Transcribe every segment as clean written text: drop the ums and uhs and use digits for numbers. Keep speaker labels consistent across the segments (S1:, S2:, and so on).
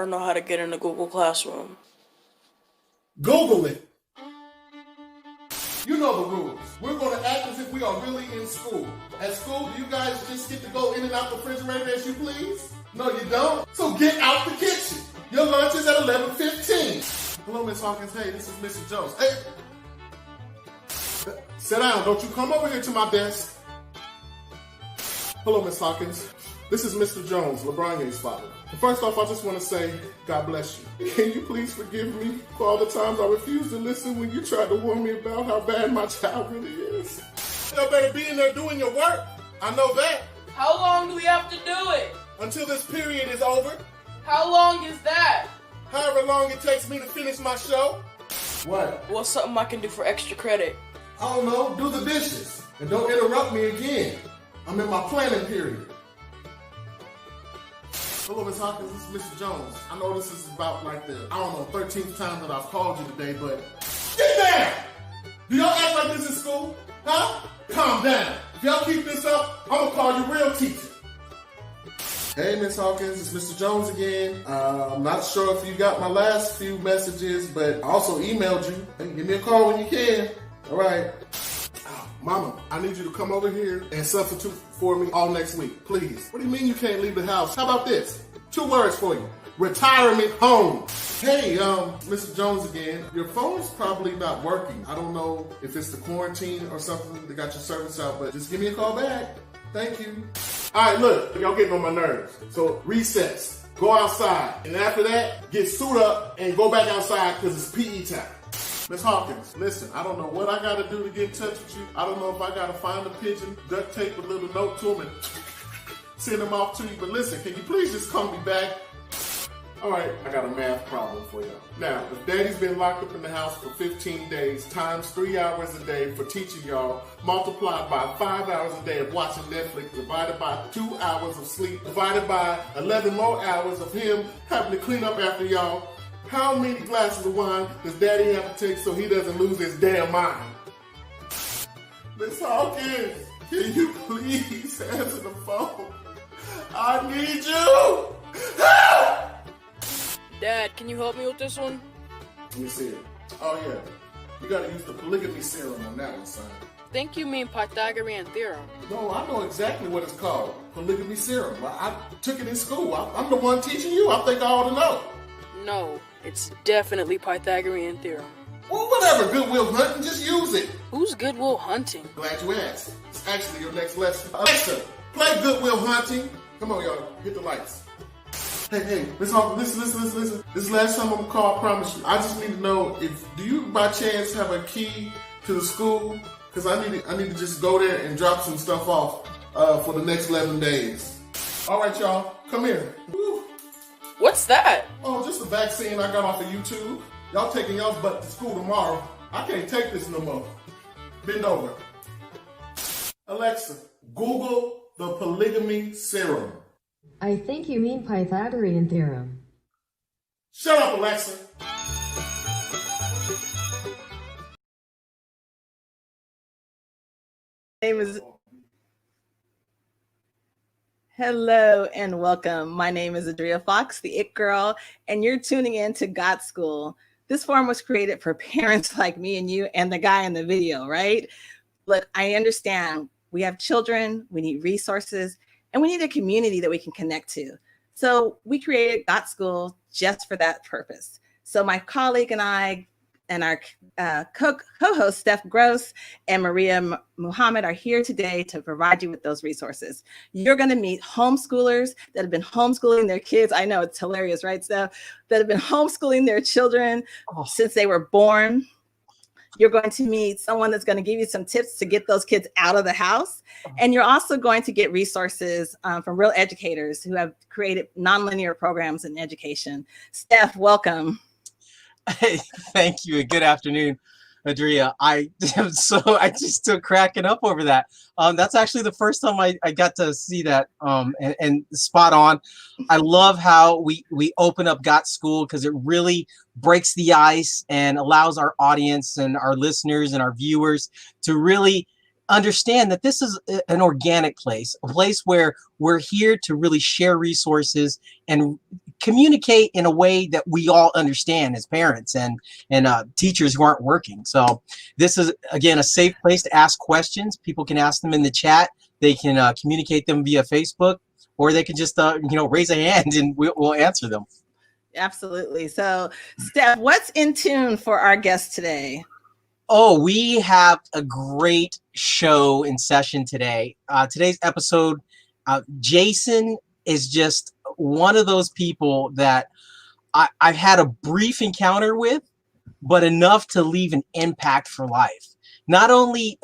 S1: don't know how to get into Google Classroom.
S2: Google it. You know the rules. We're going to act as if we are really in school. At school, do you guys just get to go in and out the refrigerator as you please? No, you don't. So get out the kitchen. Your lunch is at 11:15. Hello, Miss Hawkins. Hey, this is Mr. Jones. Hey. Sit down. Don't you come over here to my desk. Hello, Miss Hawkins. This is Mr. Jones, LeBron's father. First off, I just want to say, God bless you. Can you please forgive me for all the times I refused to listen when you tried to warn me about how bad my child really is? Y'all better be in there doing your work. I know that.
S1: How long do we have to do it?
S2: Until this period is over.
S1: How long is that?
S2: However long it takes me to finish my show. What?
S1: What's something I can do for extra credit?
S2: I don't know. Do the dishes. And don't interrupt me again. I'm in my planning period. Hello, Ms. Hawkins, this is Mr. Jones. I know this is about like the, 13th time that I've called you today, but get down! Do y'all act like this is school? Huh? Calm down. If y'all keep this up, I'm gonna call you real teacher. Hey, Ms. Hawkins, it's Mr. Jones again. I'm not sure if you got my last few messages, but I also emailed you. Hey, give me a call when you can. All right. Mama, I need you to come over here and substitute for me all next week, please. What do you mean you can't leave the house? How about this? 2 words for you. Retirement home. Hey, Mr. Jones again. Your phone's probably not working. I don't know if it's the quarantine or something that got your service out, but just give me a call back. Thank you. All right, look, y'all getting on my nerves. So recess, go outside, and after that, get suit up and go back outside because it's PE time. Miss Hawkins, listen, I don't know what I got to do to get in touch with you. I don't know if I got to find a pigeon, duct tape a little note to him, and send him off to you. But listen, can you please just call me back? All right, I got a math problem for you. Now, if Daddy's been locked up in the house for 15 days, times 3 hours a day for teaching y'all, multiplied by 5 hours a day of watching Netflix, divided by 2 hours of sleep, divided by 11 more hours of him having to clean up after y'all, how many glasses of wine does Daddy have to take so he doesn't lose his damn mind? Miss Hawkins, can you please answer the phone? I need you! Help!
S1: Dad, can you help me with this one?
S2: Let me see it. Oh yeah, you gotta use the polygamy serum on that one, son.
S1: I think you mean Pythagorean theorem.
S2: No, I know exactly what it's called. Polygamy serum. I took it in school. I'm the one teaching you. I think I ought to know.
S1: No, it's definitely Pythagorean theorem.
S2: Well, whatever, Goodwill Hunting, just use it.
S1: Who's Goodwill Hunting?
S2: Glad you asked. It's actually your next lesson. Alexa, play Goodwill Hunting. Come on, y'all, hit the lights. Hey, listen. This is the last time I'm gonna call, I promise you. I just need to know do you by chance have a key to the school? Because I need to just go there and drop some stuff off for the next 11 days. All right, y'all, come here. Woo.
S1: What's that?
S2: Oh, just a vaccine I got off of YouTube. Y'all taking y'all's butt to school tomorrow. I can't take this no more. Bend over. Alexa, Google the polygamy serum.
S3: I think you mean Pythagorean theorem.
S2: Shut up, Alexa.
S4: Hello and welcome. My name is Adria Fox, the It Girl, and you're tuning in to Got School. This forum was created for parents like me and you and the guy in the video, right? Look, I understand we have children, we need resources, and we need a community that we can connect to. So we created Got School just for that purpose. So my colleague and I and our co-host Steph Groce and Maria Muhammad are here today to provide you with those resources. You're going to meet homeschoolers that have been homeschooling their kids. I know it's hilarious, right, Steph? That have been homeschooling their children since they were born. You're going to meet someone that's going to give you some tips to get those kids out of the house. And you're also going to get resources from real educators who have created nonlinear programs in education. Steph, welcome.
S5: Hey, thank you. Good afternoon, Adria. I am just still cracking up over that. That's actually the first time I got to see that and spot on. I love how we open up Got School because it really breaks the ice and allows our audience and our listeners and our viewers to really understand that this is an organic place, a place where we're here to really share resources and communicate in a way that we all understand as parents and teachers who aren't working. So this is, again, a safe place to ask questions. People can ask them in the chat. They can communicate them via Facebook, or they can just raise a hand and we'll answer them.
S4: Absolutely. So, Steph, what's in tune for our guest today?
S5: Oh, we have a great show in session today. Today's episode, Jason is just one of those people that I've had a brief encounter with, but enough to leave an impact for life. Not only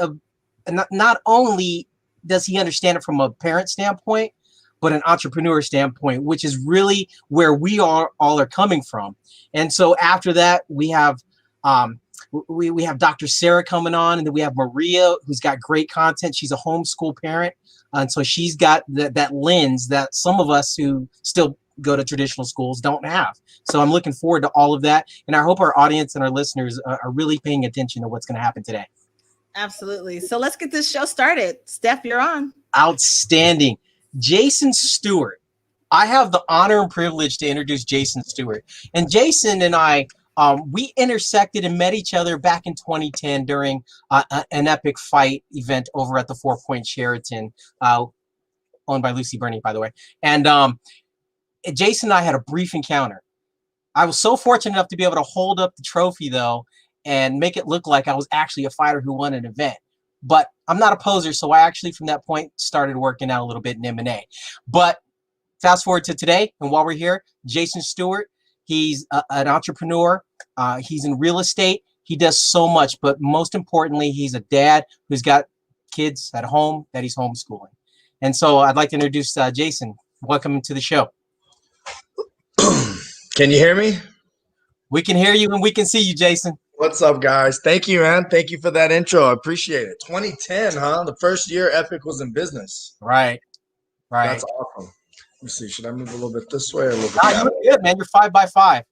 S5: does he understand it from a parent standpoint, but an entrepreneur standpoint, which is really where we all are coming from. And so after that, we have we have Dr. SARA coming on, and then we have Maria, who's got great content. She's a homeschool parent, and so she's got that lens that some of us who still go to traditional schools don't have. So I'm looking forward to all of that, and I hope our audience and our listeners are really paying attention to what's going to happen today.
S4: Absolutely. So let's get this show started. Steph, you're on.
S5: Outstanding. Jason Stewart. I have the honor and privilege to introduce Jason Stewart. And Jason and I, we intersected and met each other back in 2010 during an epic fight event over at the 4 Point Sheraton, owned by Lucy Burney, by the way. And Jason and I had a brief encounter. I was so fortunate enough to be able to hold up the trophy, though, and make it look like I was actually a fighter who won an event. But I'm not a poser, so I actually, from that point, started working out a little bit in M&A. But fast forward to today, and while we're here, Jason Stewart, he's an entrepreneur. He's in real estate. He does so much, but most importantly, he's a dad who's got kids at home that he's homeschooling. And so I'd like to introduce Jason. Welcome to the show.
S6: Can you hear me?
S5: We can hear you and we can see you, Jason.
S6: What's up, guys? Thank you, man. Thank you for that intro. I appreciate it. 2010, huh? The first year Epic was in business.
S5: Right.
S6: That's awesome. Let me see. Should I move a little bit this way or a little bit
S5: that way? You're good, man. You're 5x5.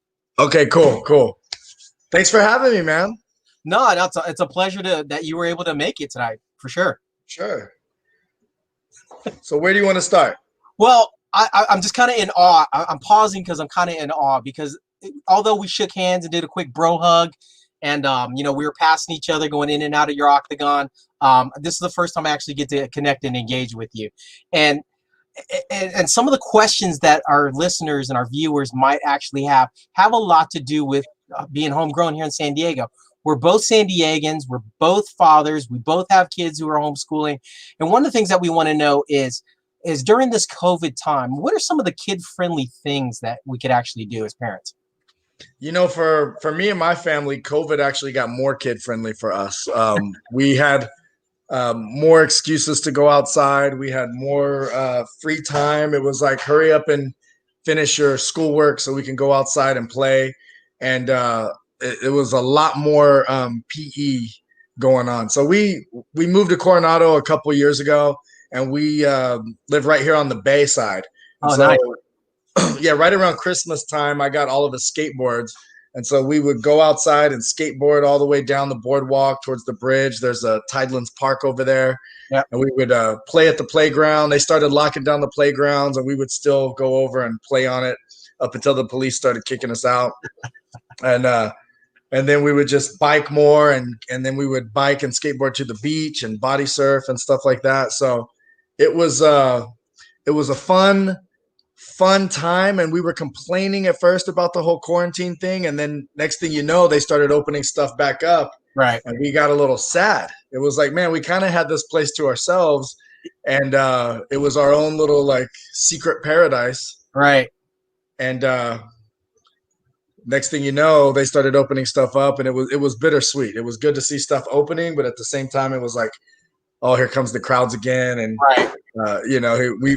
S5: Okay,
S6: cool. Thanks for having me, man.
S5: No, it's a pleasure that you were able to make it tonight, for sure.
S6: Sure. So where do you want to start?
S5: Well, I'm just kind of in awe. I'm pausing because I'm kind of in awe because although we shook hands and did a quick bro hug, and we were passing each other going in and out of your octagon, this is the first time I actually get to connect and engage with you. And some of the questions that our listeners and our viewers might actually have a lot to do with being homegrown here in San Diego. We're both San Diegans. We're both fathers. We both have kids who are homeschooling. And one of the things that we want to know is during this COVID time, what are some of the kid-friendly things that we could actually do as parents?
S6: For me and my family, COVID actually got more kid-friendly for us. We had more excuses to go outside. We had more free time. It was like, hurry up and finish your schoolwork so we can go outside and play. And it was a lot more PE going on. So we moved to Coronado a couple of years ago, and we live right here on the Bay side.
S5: Oh,
S6: so,
S5: nice.
S6: Yeah, right around Christmas time, I got all of the skateboards. And so we would go outside and skateboard all the way down the boardwalk towards the bridge. There's a Tidelands Park over there.
S5: Yep.
S6: And we would play at the playground. They started locking down the playgrounds, and we would still go over and play on it up until the police started kicking us out. And then we would just bike more, and then we would bike and skateboard to the beach and body surf and stuff like that. So it was a fun time, and we were complaining at first about the whole quarantine thing, and then next thing you know, they started opening stuff back up.
S5: Right.
S6: And we got a little sad. It was like, man, we kind of had this place to ourselves, and it was our own little like secret paradise.
S5: Right.
S6: And next thing you know, they started opening stuff up, and it was bittersweet. It was good to see stuff opening, but at the same time, it was like, oh, here comes the crowds again. And
S5: right.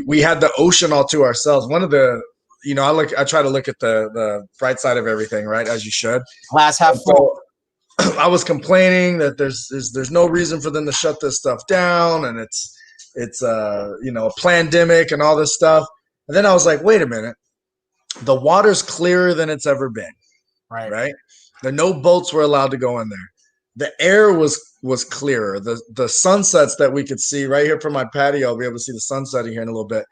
S6: We had the ocean all to ourselves. One of the, I try to look at the bright side of everything, right? As you should.
S5: Glass half full.
S6: So I was complaining that there's no reason for them to shut this stuff down, and it's a pandemic and all this stuff. And then I was like, wait a minute, the water's clearer than it's ever been.
S5: Right.
S6: Right. No boats were allowed to go in there. the air was clearer. The sunsets that we could see right here from my patio, I'll be able to see the sun setting here in a little bit.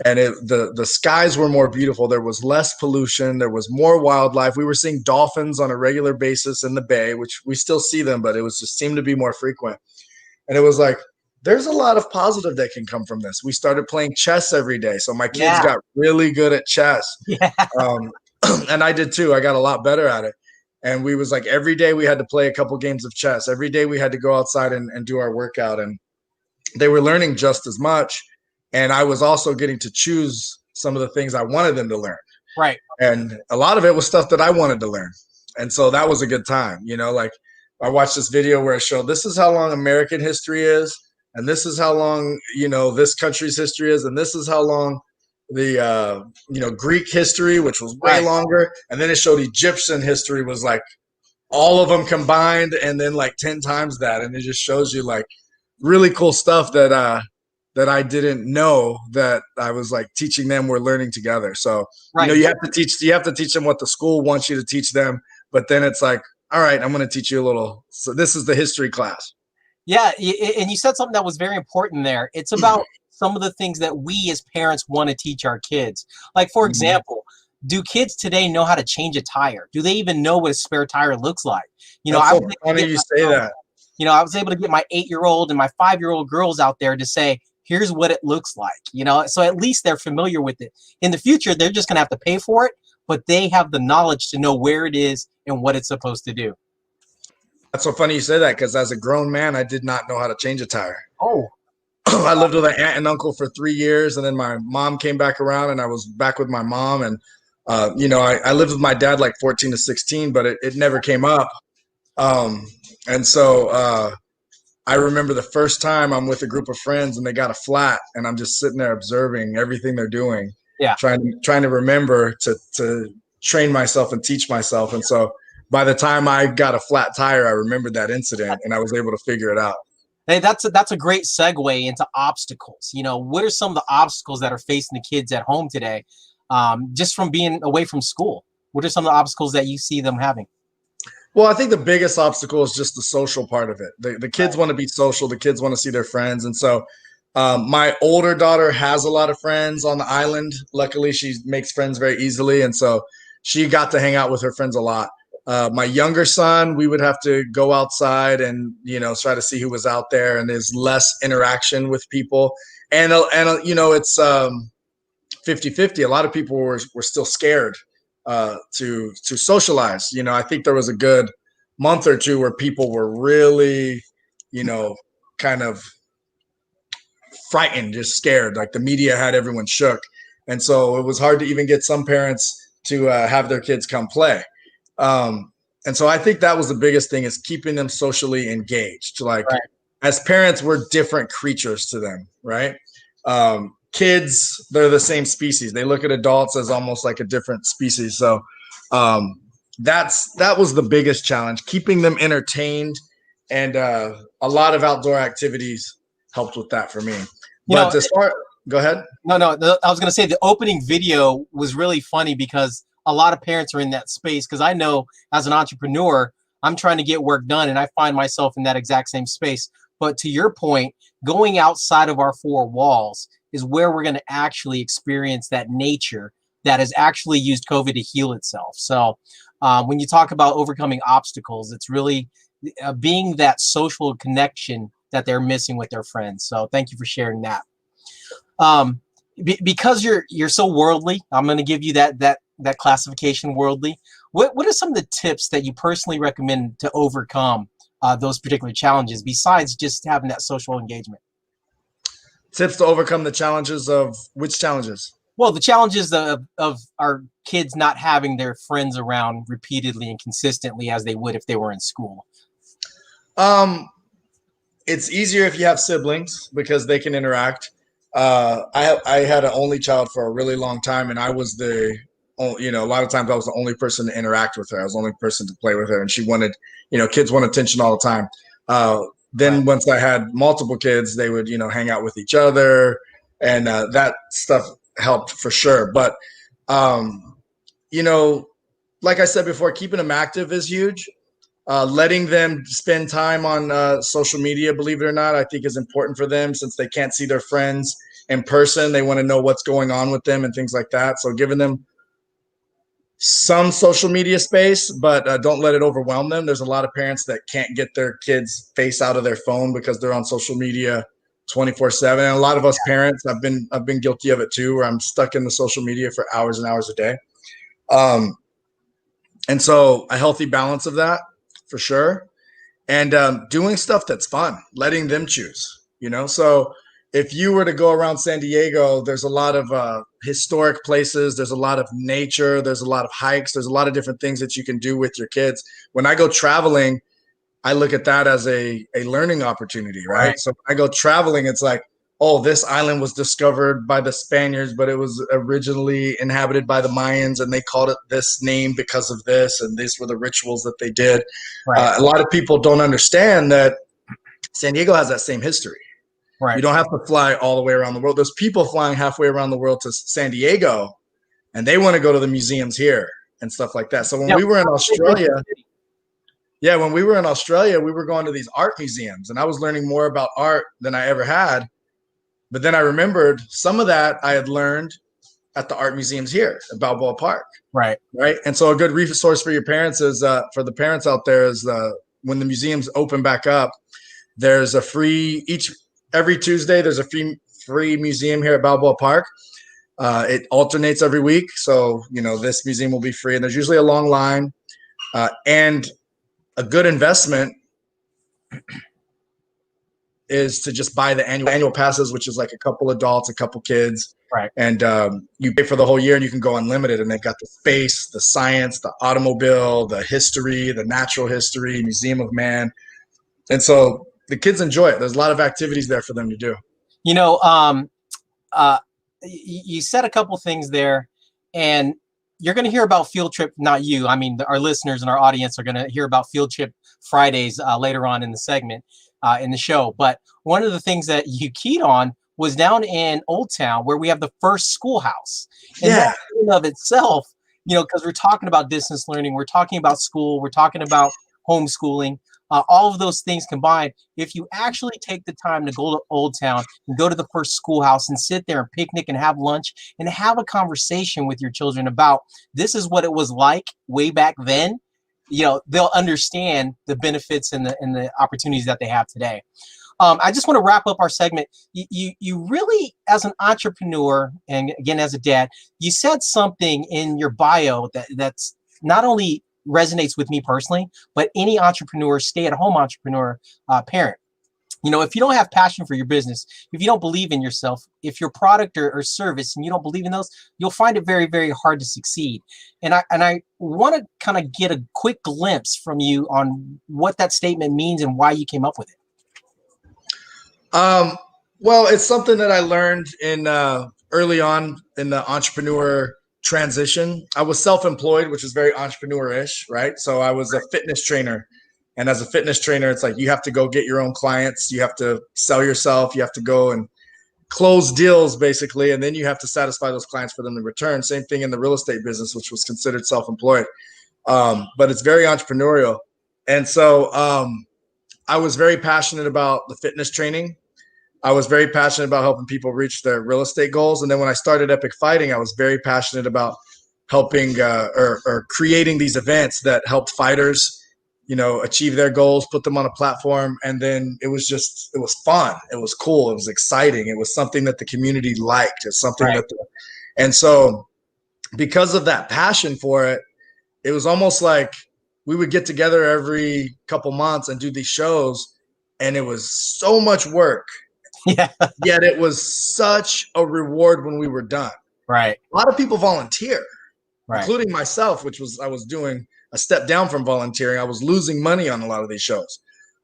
S6: And the skies were more beautiful. There was less pollution. There was more wildlife. We were seeing dolphins on a regular basis in the bay, which we still see them, but it was just seemed to be more frequent. And it was like, there's a lot of positive that can come from this. We started playing chess every day. So my kids got really good at chess.
S5: Yeah.
S6: And I did too. I got a lot better at it. And we was like, every day we had to play a couple games of chess. Every day we had to go outside and do our workout. And they were learning just as much. And I was also getting to choose some of the things I wanted them to learn.
S5: Right.
S6: And a lot of it was stuff that I wanted to learn. And so that was a good time. You know, like I watched this video where it showed this is how long American history is. And this is how long, you know, this country's history is. And this is how long the, you know, Greek history, which was way longer. And then it showed Egyptian history was like all of them combined and then like 10 times that. And it just shows you like really cool stuff that, that I didn't know that I was like teaching them. We're learning together. So, you know, you have to teach them what the school wants you to teach them. But then it's like, all right, I'm going to teach you a little. So this is the history class.
S5: Yeah, and you said something that was very important there. It's about some of the things that we as parents want to teach our kids. Like, for example, do kids today know how to change a tire? Do they even know what a spare tire looks like? You know,
S6: That's so funny you say that.
S5: You know, I was able to get my 8-year-old and my 5-year-old girls out there to say, here's what it looks like, you know, so at least they're familiar with it. In the future, they're just going to have to pay for it, but they have the knowledge to know where it is and what it's supposed to do.
S6: That's so funny you say that, because as a grown man, I did not know how to change a tire.
S5: Oh.
S6: I lived with an aunt and uncle for 3 years, and then my mom came back around, and I was back with my mom. And, you know, I lived with my dad like 14 to 16, but it never came up. And so I remember the first time I'm with a group of friends, and they got a flat, and I'm just sitting there observing everything they're doing, trying to remember to train myself and teach myself. And so by the time I got a flat tire, I remembered that incident and I was able to figure it out.
S5: Hey, that's a great segue into obstacles. You know, what are some of the obstacles that are facing the kids at home today, just from being away from school? What are some of the obstacles that you see them having?
S6: Well, I think the biggest obstacle is just the social part of it. The kids want to be social. The kids want to see their friends. And so my older daughter has a lot of friends on the island. Luckily, she makes friends very easily. And so she got to hang out with her friends a lot. My younger son, we would have to go outside and, you know, try to see who was out there, and there's less interaction with people. And you know, it's 50-50. A lot of people were still scared to socialize. You know, I think there was a good month or two where people were really, you know, kind of frightened, just scared. Like the media had everyone shook. And so it was hard to even get some parents to have their kids come play. And so I think that was the biggest thing, is keeping them socially engaged. Like as parents, we're different creatures to them, right? Kids, they're the same species. They look at adults as almost like a different species. So that was the biggest challenge, keeping them entertained, and a lot of outdoor activities helped with that for me. But as far, go ahead.
S5: No, I was going to say the opening video was really funny because a lot of parents are in that space, because I know as an entrepreneur, I'm trying to get work done and I find myself in that exact same space. But to your point, going outside of our four walls is where we're going to actually experience that nature that has actually used COVID to heal itself. So when you talk about overcoming obstacles, it's really being that social connection that they're missing with their friends. So thank you for sharing that. Because you're so worldly, I'm going to give you that classification, worldly. What are some of the tips that you personally recommend to overcome those particular challenges, besides just having that social engagement?
S6: Tips to overcome the challenges of which challenges?
S5: Well, the challenges of our kids not having their friends around repeatedly and consistently as they would if they were in school.
S6: It's easier if you have siblings because they can interact. I had an only child for a really long time, and I was a lot of times I was the only person to interact with her. I was the only person to play with her, and she wanted, kids want attention all the time. Then once I had multiple kids, they would, hang out with each other, and that stuff helped for sure. But, like I said before, keeping them active is huge. Letting them spend time on social media, believe it or not, I think is important for them since they can't see their friends in person. They want to know what's going on with them and things like that. So giving them some social media space, but don't let it overwhelm them. There's a lot of parents that can't get their kids' face out of their phone because they're on social media 24/7. And a lot of us parents, I've been guilty of it too, where I'm stuck in the social media for hours and hours a day. And so a healthy balance of that for sure. And doing stuff that's fun, letting them choose, so if you were to go around San Diego, there's a lot of historic places. There's a lot of nature. There's a lot of hikes. There's a lot of different things that you can do with your kids. When I go traveling, I look at that as a learning opportunity, right? So when I go traveling, it's like, oh, this island was discovered by the Spaniards, but it was originally inhabited by the Mayans, and they called it this name because of this, and these were the rituals that they did. A lot of people don't understand that San Diego has that same history. You don't have to fly all the way around the world. There's people flying halfway around the world to San Diego, and they want to go to the museums here and stuff like that. So when we were in Australia, we were going to these art museums, and I was learning more about art than I ever had. But then I remembered some of that I had learned at the art museums here at Balboa Park. Right. And so a good resource for your parents is, for the parents out there, is when the museums open back up, there's a every Tuesday, there's a free museum here at Balboa Park. It alternates every week. So, this museum will be free, and there's usually a long line, and a good investment is to just buy the annual passes, which is like a couple adults, a couple kids. And you pay for the whole year, and you can go unlimited. And they've got the space, the science, the automobile, the history, the natural history, Museum of Man. And so the kids enjoy it. There's a lot of activities there for them to do.
S5: You said a couple things there, and you're going to hear about field trip. Not you. I mean, our listeners and our audience are going to hear about field trip Fridays later on in the segment, in the show. But one of the things that you keyed on was down in Old Town, where we have the first schoolhouse. And that in of itself, because we're talking about distance learning, we're talking about school, we're talking about homeschooling. All of those things combined, if you actually take the time to go to Old Town and go to the first schoolhouse and sit there and picnic and have lunch and have a conversation with your children about this is what it was like way back then, they'll understand the benefits and the opportunities that they have today. I just want to wrap up our segment. You really, as an entrepreneur, and again, as a dad, you said something in your bio that's not only resonates with me personally, but any entrepreneur, stay-at-home entrepreneur, parent. If you don't have passion for your business, if you don't believe in yourself, if your product or service and you don't believe in those, you'll find it very, very hard to succeed. And I want to kind of get a quick glimpse from you on what that statement means and why you came up with it.
S6: Well, it's something that I learned in early on in the entrepreneur transition. I was self-employed, which is very entrepreneur-ish, right? So I was a fitness trainer. And as a fitness trainer, it's like you have to go get your own clients. You have to sell yourself. You have to go and close deals, basically. And then you have to satisfy those clients for them to return. Same thing in the real estate business, which was considered self-employed. But it's very entrepreneurial. And so I was very passionate about the fitness training. I was very passionate about helping people reach their real estate goals. And then when I started Epic Fighting, I was very passionate about helping or creating these events that helped fighters, achieve their goals, put them on a platform. And then it was fun. It was cool. It was exciting. It was something that the community liked. It's something and so because of that passion for it, it was almost like we would get together every couple months and do these shows. And it was so much work. Yet it was such a reward when we were done. A lot of people volunteer, including myself, I was doing a step down from volunteering. I was losing money on a lot of these shows.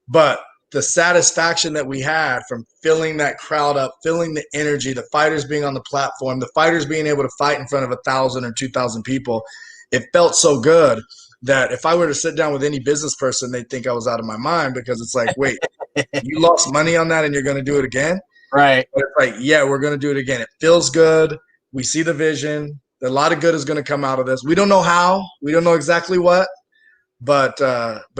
S6: But the satisfaction that we had from filling that crowd up, feeling the energy, the fighters being on the platform, the fighters being able to fight in front of 1,000 or 2,000 people, it felt so good that if I were to sit down with any business person, they'd think I was out of my mind, because it's like, wait, you lost money on that and you're going to do it again? But it's like, yeah, we're going to do it again. It feels good. We see the vision. A lot of good is going to come out of this. We don't know how. We don't know exactly what. but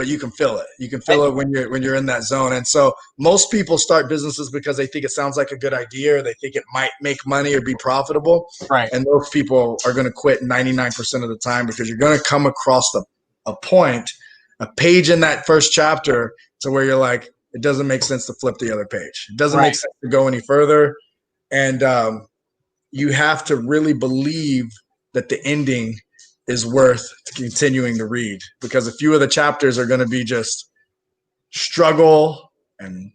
S6: you can feel it. You can feel it when you're in that zone. And so most people start businesses because they think it sounds like a good idea, or they think it might make money or be profitable.
S5: Right.
S6: And those people are going to quit 99% of the time, because you're going to come across a point, a page in that first chapter, to where you're like, it doesn't make sense to flip the other page. It doesn't make sense to go any further. And you have to really believe that the ending is worth continuing to read, because a few of the chapters are going to be just struggle and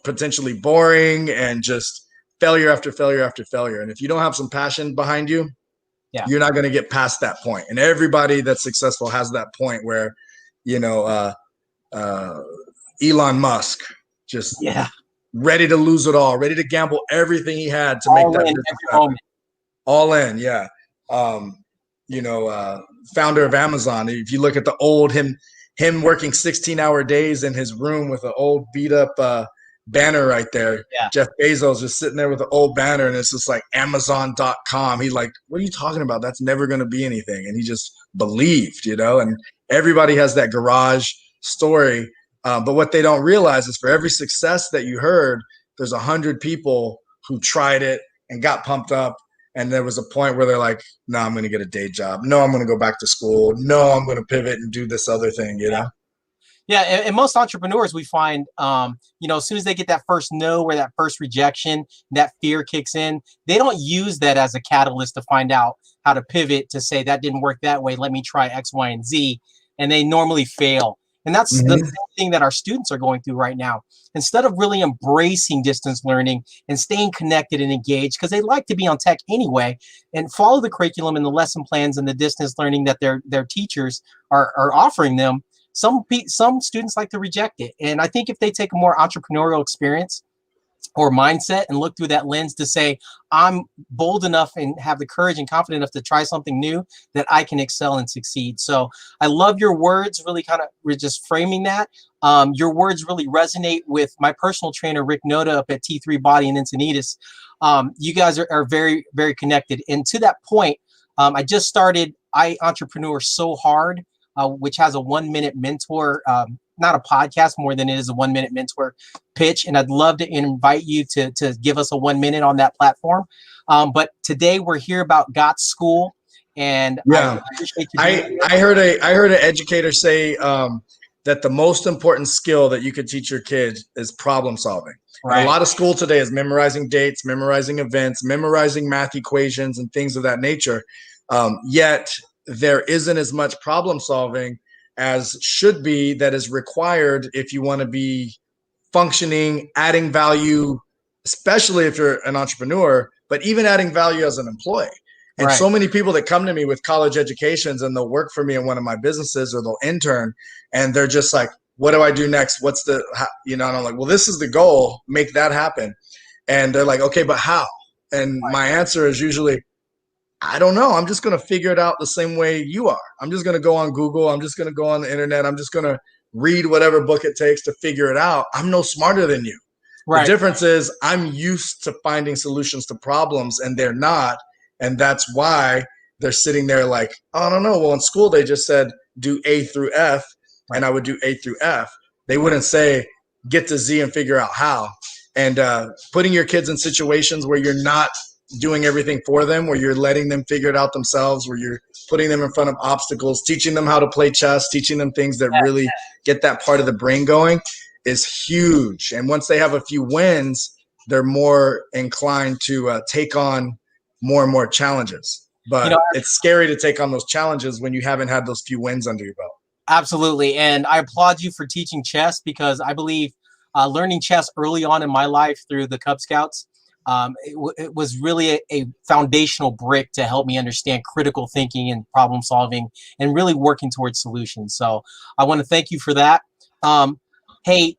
S6: potentially boring and just failure after failure after failure. And if you don't have some passion behind you, you're not going to get past that point. And everybody that's successful has that point where, Elon Musk just ready to lose it all, ready to gamble everything he had to make that business happen. All in, yeah. Founder of Amazon. If you look at the old him working 16-hour days in his room with an old beat up banner right there. Yeah. Jeff Bezos just sitting there with an old banner, and it's just like Amazon.com. He's like, what are you talking about? That's never going to be anything. And he just believed, and everybody has that garage story. But what they don't realize is, for every success that you heard, there's 100 people who tried it and got pumped up. And there was a point where they're like, no, I'm going to get a day job. No, I'm going to go back to school. No, I'm going to pivot and do this other thing,
S5: Yeah, and most entrepreneurs, we find, as soon as they get that first no or that first rejection, that fear kicks in, they don't use that as a catalyst to find out how to pivot, to say that didn't work that way, let me try X, Y, and Z. And they normally fail. And that's the same thing that our students are going through right now. Instead of really embracing distance learning and staying connected and engaged, because they like to be on tech anyway, and follow the curriculum and the lesson plans and the distance learning that their teachers are offering them, some students like to reject it. And I think if they take a more entrepreneurial experience or mindset and look through that lens to say, I'm bold enough and have the courage and confident enough to try something new, that I can excel and succeed. So I love your words, really kind of, we're just framing that. Your words really resonate with my personal trainer, Rick Noda, up at T3 Body in Encinitas. You guys are very, very connected. And to that point, I just started Entrepreneur So Hard, which has a 1-minute mentor, not a podcast more than it is a 1-minute mentor pitch. And I'd love to invite you to give us a 1 minute on that platform. But today we're here about GOT School. And I appreciate you.
S6: I heard an educator say that the most important skill that you could teach your kids is problem solving. Right. A lot of school today is memorizing dates, memorizing events, memorizing math equations and things of that nature. Yet there isn't as much problem solving as should be, that is required if you want to be functioning, adding value, especially if you're an entrepreneur, but even adding value as an employee. And so many people that come to me with college educations, and they'll work for me in one of my businesses, or they'll intern, and they're just like, what do I do next? What's the, and I'm like, well, this is the goal, make that happen. And they're like, okay, but how? And my answer is usually, I don't know. I'm just going to figure it out the same way you are. I'm just going to go on Google. I'm just going to go on the internet. I'm just going to read whatever book it takes to figure it out. I'm no smarter than you. Right. The difference is I'm used to finding solutions to problems, and they're not. And that's why they're sitting there like, oh, I don't know. Well, in school, they just said, do A through F, and I would do A through F. They wouldn't say, get to Z and figure out how. And putting your kids in situations where you're not doing everything for them, where you're letting them figure it out themselves, where you're putting them in front of obstacles, teaching them how to play chess, teaching them things that really get that part of the brain going, is huge. And once they have a few wins, they're more inclined to take on more and more challenges. But it's scary to take on those challenges when you haven't had those few wins under your belt.
S5: Absolutely. And I applaud you for teaching chess, because I believe learning chess early on in my life through the Cub Scouts, it was really a foundational brick to help me understand critical thinking and problem solving and really working towards solutions. So I want to thank you for that. Hey,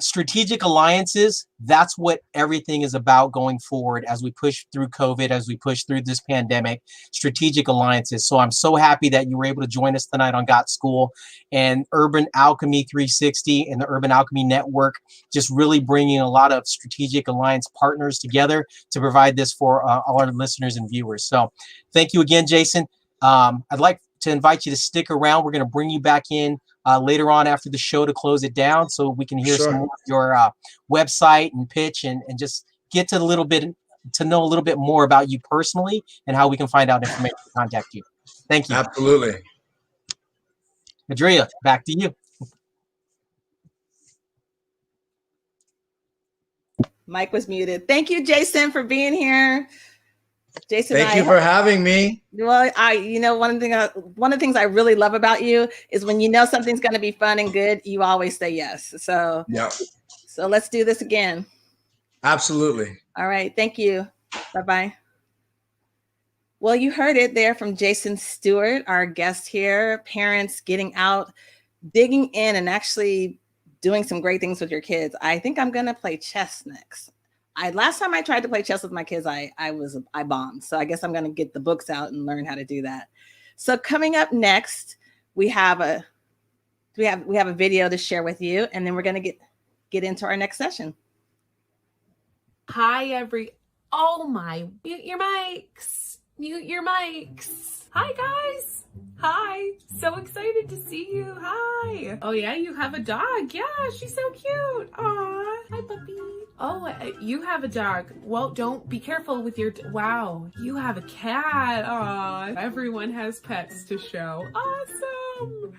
S5: strategic alliances, that's what everything is about going forward as we push through COVID, as we push through this pandemic, strategic alliances. So I'm so happy that you were able to join us tonight on GOT School and Urban Alchemy 360 and the Urban Alchemy Network, just really bringing a lot of strategic alliance partners together to provide this for all our listeners and viewers. So thank you again, Jason. I'd like to invite you to stick around. We're going to bring you back in later on after the show to close it down, so we can hear
S6: Sure.
S5: some more of your website and pitch, and just get to know a little bit more about you personally and how we can find out information to contact you. Thank you.
S6: Absolutely.
S5: Adria, back to you.
S4: Mike was muted. Thank you, Jason, for being here. Jason,
S6: Thank you for having me.
S4: Well, one of the things I really love about you is when you know something's going to be fun and good, you always say yes. So,
S6: Yeah,
S4: so let's do this again.
S6: absolutely.
S4: All right. Thank you. Bye-bye. Well, you heard it there from Jason Stewart, our guest here. Parents getting out, digging in, and actually doing some great things with your kids. I think I'm going to play chess next. Last time I tried to play chess with my kids, I bombed. So I guess I'm going to get the books out and learn how to do that. So coming up next, we have a video to share with you, and then we're going to get into our next session.
S7: Hi, oh my, mute your mics. Mute your mics. Hi, guys. Hi. So excited to see you. Hi. Oh, yeah, you have a dog. Yeah, she's so cute. Aw. Hi, puppy. Oh, you have a dog. Well, don't be careful with your, wow, you have a cat. Aw. Everyone has pets to show. Awesome.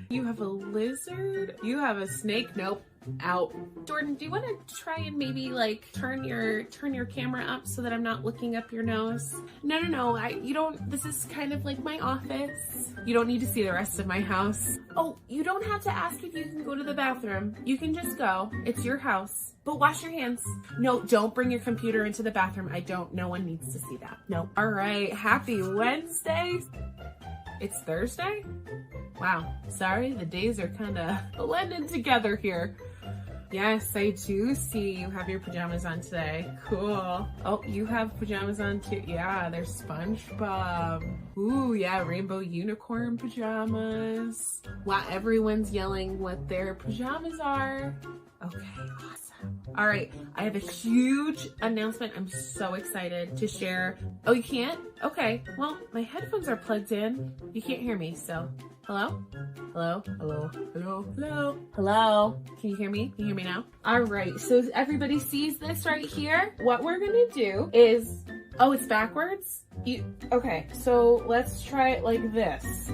S7: You have a lizard. You have a snake. Nope. Out. Jordan, do you want to try and maybe like turn your camera up so that I'm not looking up your nose? No. You don't, this is kind of like my office. You don't need to see the rest of my house. Oh, you don't have to ask if you can go to the bathroom. You can just go. It's your house. But wash your hands. No, don't bring your computer into the bathroom. No one needs to see that. No. All right. Happy Wednesday. It's Thursday? Wow. Sorry, the days are kind of blended together here. Yes, I do see you have your pajamas on today. Cool. Oh, you have pajamas on too. Yeah, they're SpongeBob. Ooh, yeah, rainbow unicorn pajamas. Wow, everyone's yelling what their pajamas are. Okay, awesome. All right, I have a huge announcement. I'm so excited to share. Oh, you can't? Okay, well, my headphones are plugged in. You can't hear me, so hello? Hello? Hello? Hello? Hello? Hello? Can you hear me? Can you hear me now? All right, so everybody sees this right here. What we're gonna do is, oh, it's backwards? Okay, so let's try it like this.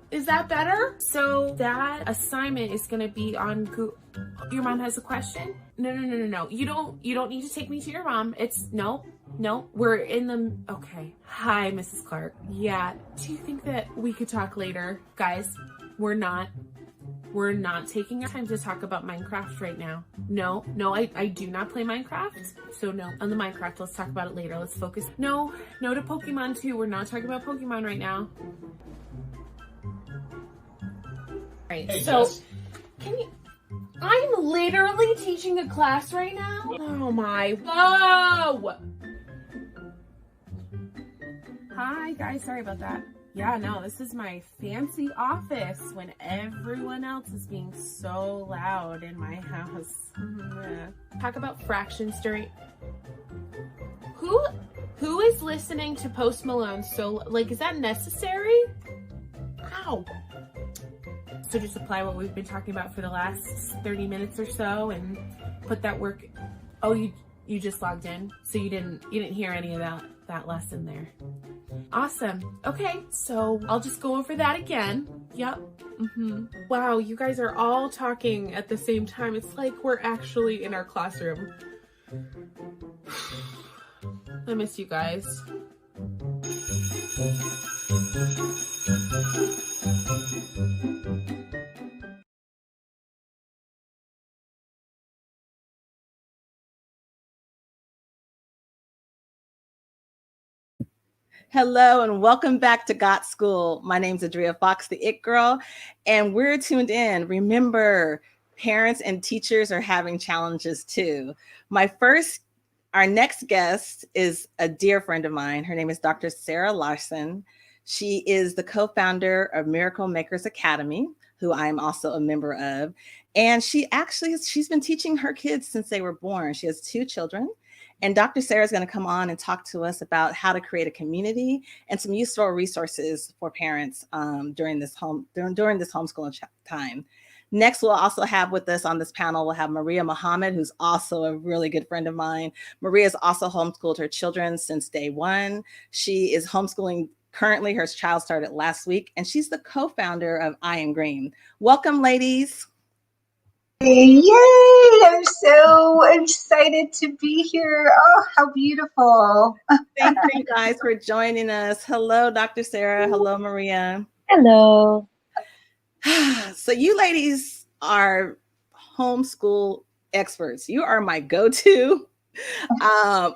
S7: Is that better? So that assignment is gonna be on Google. Your mom has a question? No. You don't need to take me to your mom. It's no, we're in the, okay. Hi, Mrs. Clark. Yeah, do you think that we could talk later? Guys, we're not taking our time to talk about Minecraft right now. No, I do not play Minecraft. So no, on the Minecraft, let's talk about it later. Let's focus. No to Pokemon too. We're not talking about Pokemon right now. Right, hey, so Jess. Can you, I'm literally teaching a class right now. Oh my, whoa! Hi guys, sorry about that. Yeah, no, this is my fancy office when everyone else is being so loud in my house. Talk about fractions during, who is listening to Post Malone? So like, is that necessary? Ow. So just apply what we've been talking about for the last 30 minutes or so and put that work. Oh, you just logged in, so you didn't hear any of that lesson there. Awesome. Okay, so I'll just go over that again. Yep. Wow, you guys are all talking at the same time. It's like we're actually in our classroom. I miss you guys.
S4: Hello and welcome back to Got School. My name's Adria Fox, the It Girl, and we're tuned in. Remember, parents and teachers are having challenges too. Our next guest is a dear friend of mine. Her name is Dr. SARA Larson. She is the co-founder of Miracle Makers Academy, who I'm also a member of. And she's been teaching her kids since they were born. She has 2 children. And Dr. Sarah is going to come on and talk to us about how to create a community and some useful resources for parents during this homeschooling time. Next, we'll also have with us on this panel, we'll have Maria Muhammad, who's also a really good friend of mine. Maria's also homeschooled her children since day one. She is homeschooling currently. Her child started last week, and she's the co-founder of I Am Green. Welcome, ladies.
S8: Yay! I'm so excited to be here. Oh, how beautiful.
S4: Thank you guys for joining us. Hello, Dr. Sarah. Hello, Maria.
S9: Hello.
S4: So you ladies are homeschool experts. You are my go-to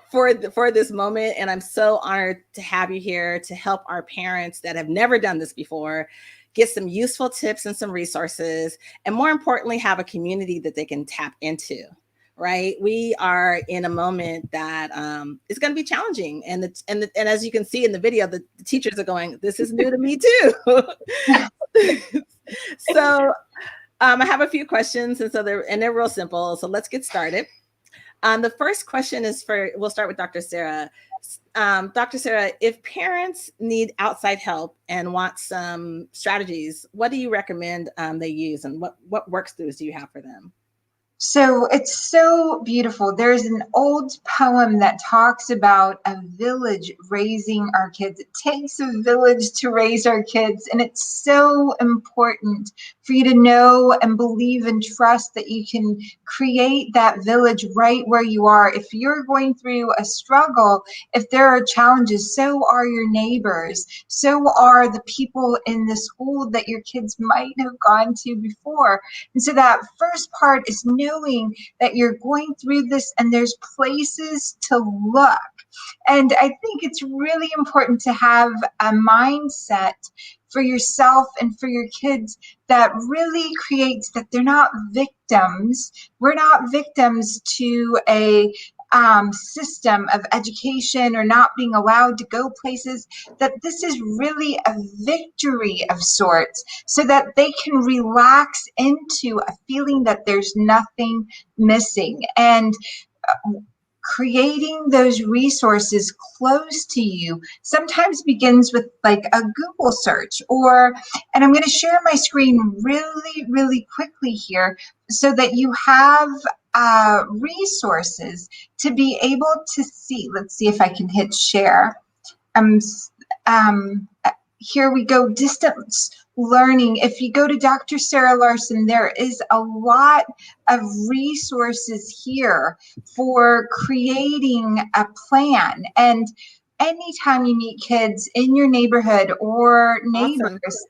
S4: for this moment. And I'm so honored to have you here to help our parents that have never done this before get some useful tips and some resources, and more importantly, have a community that they can tap into, right? We are in a moment that is going to be challenging. And as you can see in the video, the teachers are going, this is new to me too. So I have a few questions, and they're real simple. So let's get started. The first question is we'll start with Dr. Sarah. Dr. Sarah, if parents need outside help and want some strategies, what do you recommend they use, and what work throughs do you have for them?
S8: So it's so beautiful. There's an old poem that talks about a village raising our kids. It takes a village to raise our kids, and it's so important for you to know and believe and trust that you can create that village right where you are. If you're going through a struggle, if there are challenges, so are your neighbors, so are the people in the school that your kids might have gone to before. And so that first part is knowing that you're going through this and there's places to look. And I think it's really important to have a mindset for yourself and for your kids that really creates that they're not victims. We're not victims to a system of education or not being allowed to go places, that this is really a victory of sorts, so that they can relax into a feeling that there's nothing missing. And creating those resources close to you sometimes begins with like a Google search, and I'm going to share my screen really, really quickly here so that you have resources to be able to see. Let's see if I can hit share. Here we go, distance learning. If you go to Dr. Sarah Larson, there is a lot of resources here for creating a plan. And anytime you meet kids in your neighborhood or neighbors, awesome.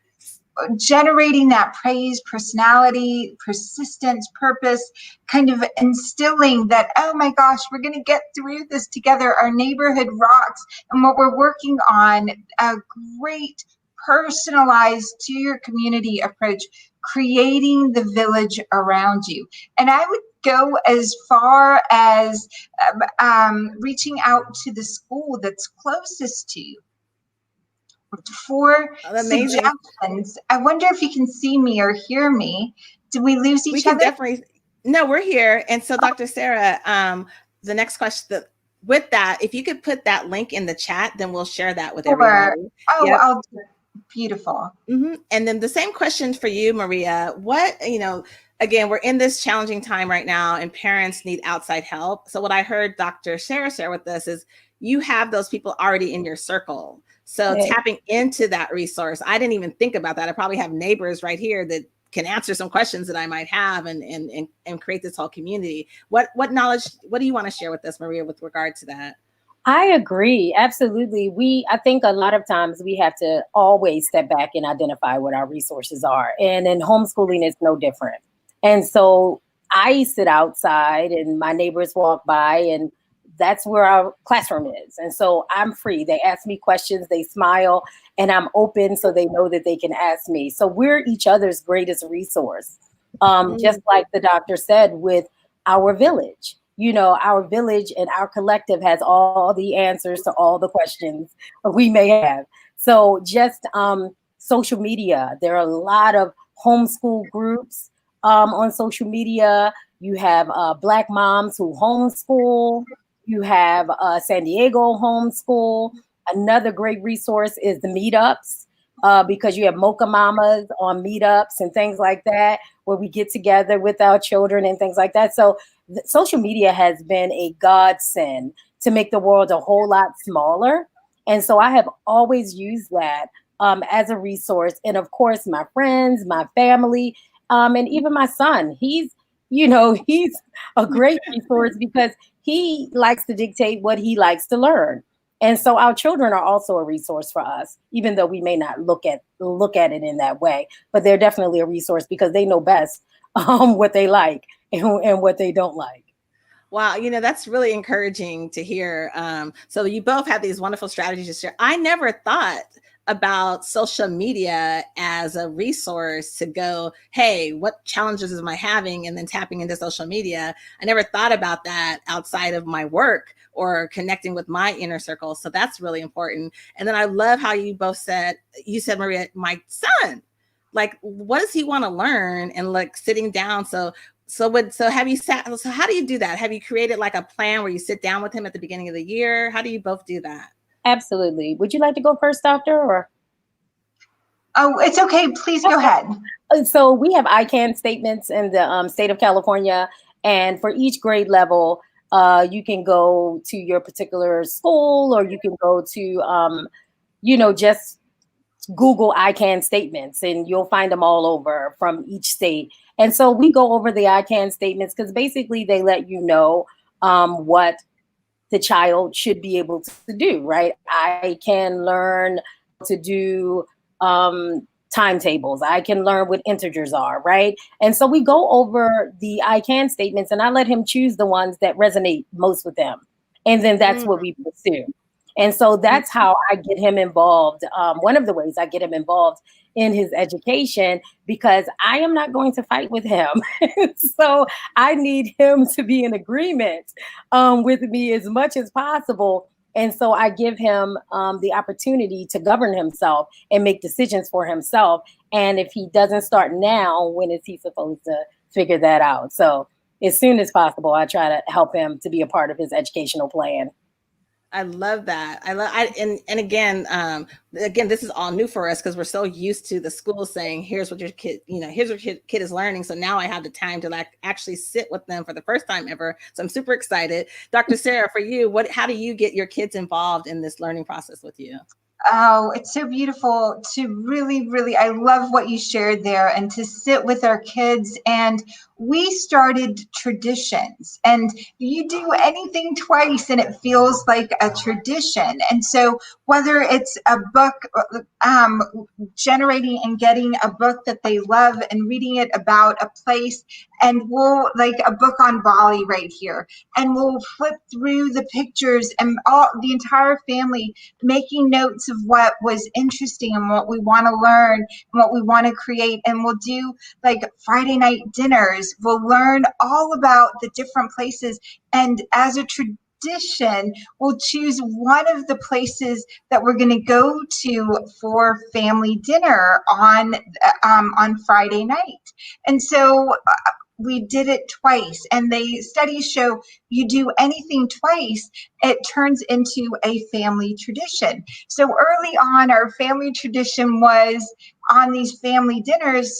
S8: Generating that praise, personality, persistence, purpose, kind of instilling that, oh my gosh, we're going to get through this together. Our neighborhood rocks. And what we're working on, a great personalized to your community approach, creating the village around you. And I would go as far as reaching out to the school that's closest to you for suggestions. I wonder if you can see me or hear me. Did we lose each other?
S4: Definitely. No, we're here. And so, Dr. Sarah, the next question, with that, if you could put that link in the chat, then we'll share that with everybody.
S8: Oh, yep. I'll do it. Beautiful.
S4: Mm-hmm. And then the same question for you, Maria. Again, we're in this challenging time right now, and parents need outside help. So what I heard Dr. Sarah share with us is you have those people already in your circle. So tapping into that resource, I didn't even think about that. I probably have neighbors right here that can answer some questions that I might have and create this whole community. What knowledge, what do you want to share with us, Maria, with regard to that?
S9: I agree. Absolutely. I think a lot of times we have to always step back and identify what our resources are. And in homeschooling, it's no different. And so I sit outside and my neighbors walk by, and that's where our classroom is. And so I'm free. They ask me questions, they smile, and I'm open so they know that they can ask me. So we're each other's greatest resource. Just like the doctor said, with our village. Our village and our collective has all the answers to all the questions we may have. So just social media, there are a lot of homeschool groups on social media. You have Black moms who homeschool. You have San Diego Homeschool. Another great resource is the meetups, because you have Mocha Mamas on meetups and things like that, where we get together with our children and things like that. So social media has been a godsend to make the world a whole lot smaller. And so I have always used that as a resource. And of course, my friends, my family, and even my son, he's a great resource because he likes to dictate what he likes to learn. And so our children are also a resource for us, even though we may not look at it in that way. But they're definitely a resource because they know best what they like and what they don't like.
S4: Wow, that's really encouraging to hear. So you both have these wonderful strategies to share. I never thought about social media as a resource to go, hey, what challenges am I having? And then tapping into social media. I never thought about that outside of my work or connecting with my inner circle. So that's really important. And then I love how you both said, Maria, my son, like, what does he want to learn? And like sitting down. So how do you do that? Have you created like a plan where you sit down with him at the beginning of the year? How do you both do that?
S9: Absolutely. Would you like to go first, Doctor? Or?
S8: Oh, it's okay. Please go ahead.
S9: So we have ICANN statements in the state of California. And for each grade level, you can go to your particular school, or you can go to, just Google ICANN statements, and you'll find them all over from each state. And so we go over the ICANN statements because basically they let you know what the child should be able to do, right? I can learn to do timetables. I can learn what integers are, right? And so we go over the ICANN statements, and I let him choose the ones that resonate most with them. And then that's what we pursue. And so that's how I get him involved. One of the ways I get him involved in his education, because I am not going to fight with him. So I need him to be in agreement with me as much as possible. And so I give him the opportunity to govern himself and make decisions for himself. And if he doesn't start now, when is he supposed to figure that out? So as soon as possible, I try to help him to be a part of his educational plan.
S4: I love that. Again, this is all new for us because we're so used to the school saying, here's what your kid, here's what your kid is learning. So now I have the time to like actually sit with them for the first time ever. So I'm super excited. Dr. Sarah, for you, how do you get your kids involved in this learning process with you?
S8: Oh, it's so beautiful to really, really, I love what you shared there, and to sit with our kids. And we started traditions, and you do anything twice and it feels like a tradition. And so whether it's a book, generating and getting a book that they love and reading it about a place, and we'll like a book on Bali right here, and we'll flip through the pictures and the entire family making notes of what was interesting and what we want to learn and what we want to create. And we'll do like Friday night dinners. We'll learn all about the different places. And as a tradition, we'll choose one of the places that we're going to go to for family dinner on Friday night. And so we did it twice, and studies show you do anything twice, it turns into a family tradition. So early on, our family tradition was on these family dinners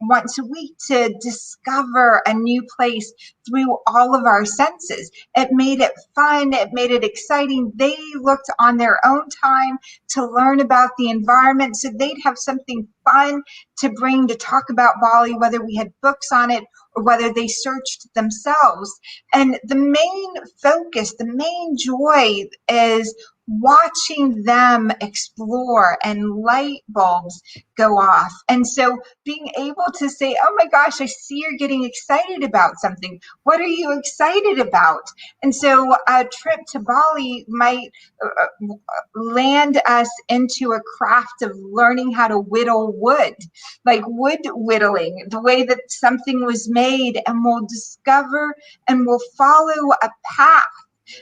S8: once a week to discover a new place through all of our senses. It made it fun. It made it exciting. They looked on their own time to learn about the environment, so they'd have something fun to bring to talk about Bali, whether we had books on it or whether they searched themselves. And the main focus, the main joy is watching them explore and light bulbs go off. And so being able to say, oh my gosh, I see you're getting excited about something. What are you excited about? And so a trip to Bali might land us into a craft of learning how to whittle wood, like wood whittling, the way that something was made, and we'll discover and we'll follow a path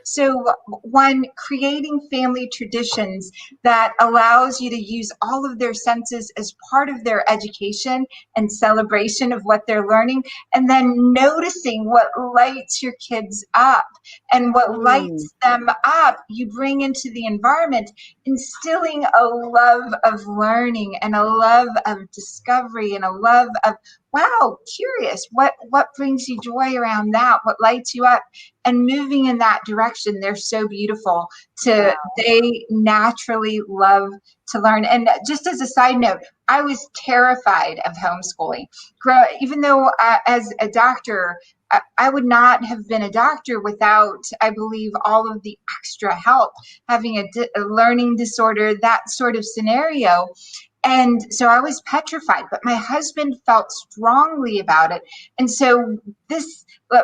S8: So one, creating family traditions that allows you to use all of their senses as part of their education and celebration of what they're learning, and then noticing what lights your kids up, and what lights them up you bring into the environment, instilling a love of learning and a love of discovery and a love of, wow, curious, what brings you joy around that, what lights you up, and moving in that direction. They're so beautiful they naturally love to learn. And just as a side note, I was terrified of homeschooling. Even though as a doctor, I would not have been a doctor without, I believe, all of the extra help, having a learning disorder, that sort of scenario. And so I was petrified, but my husband felt strongly about it. And so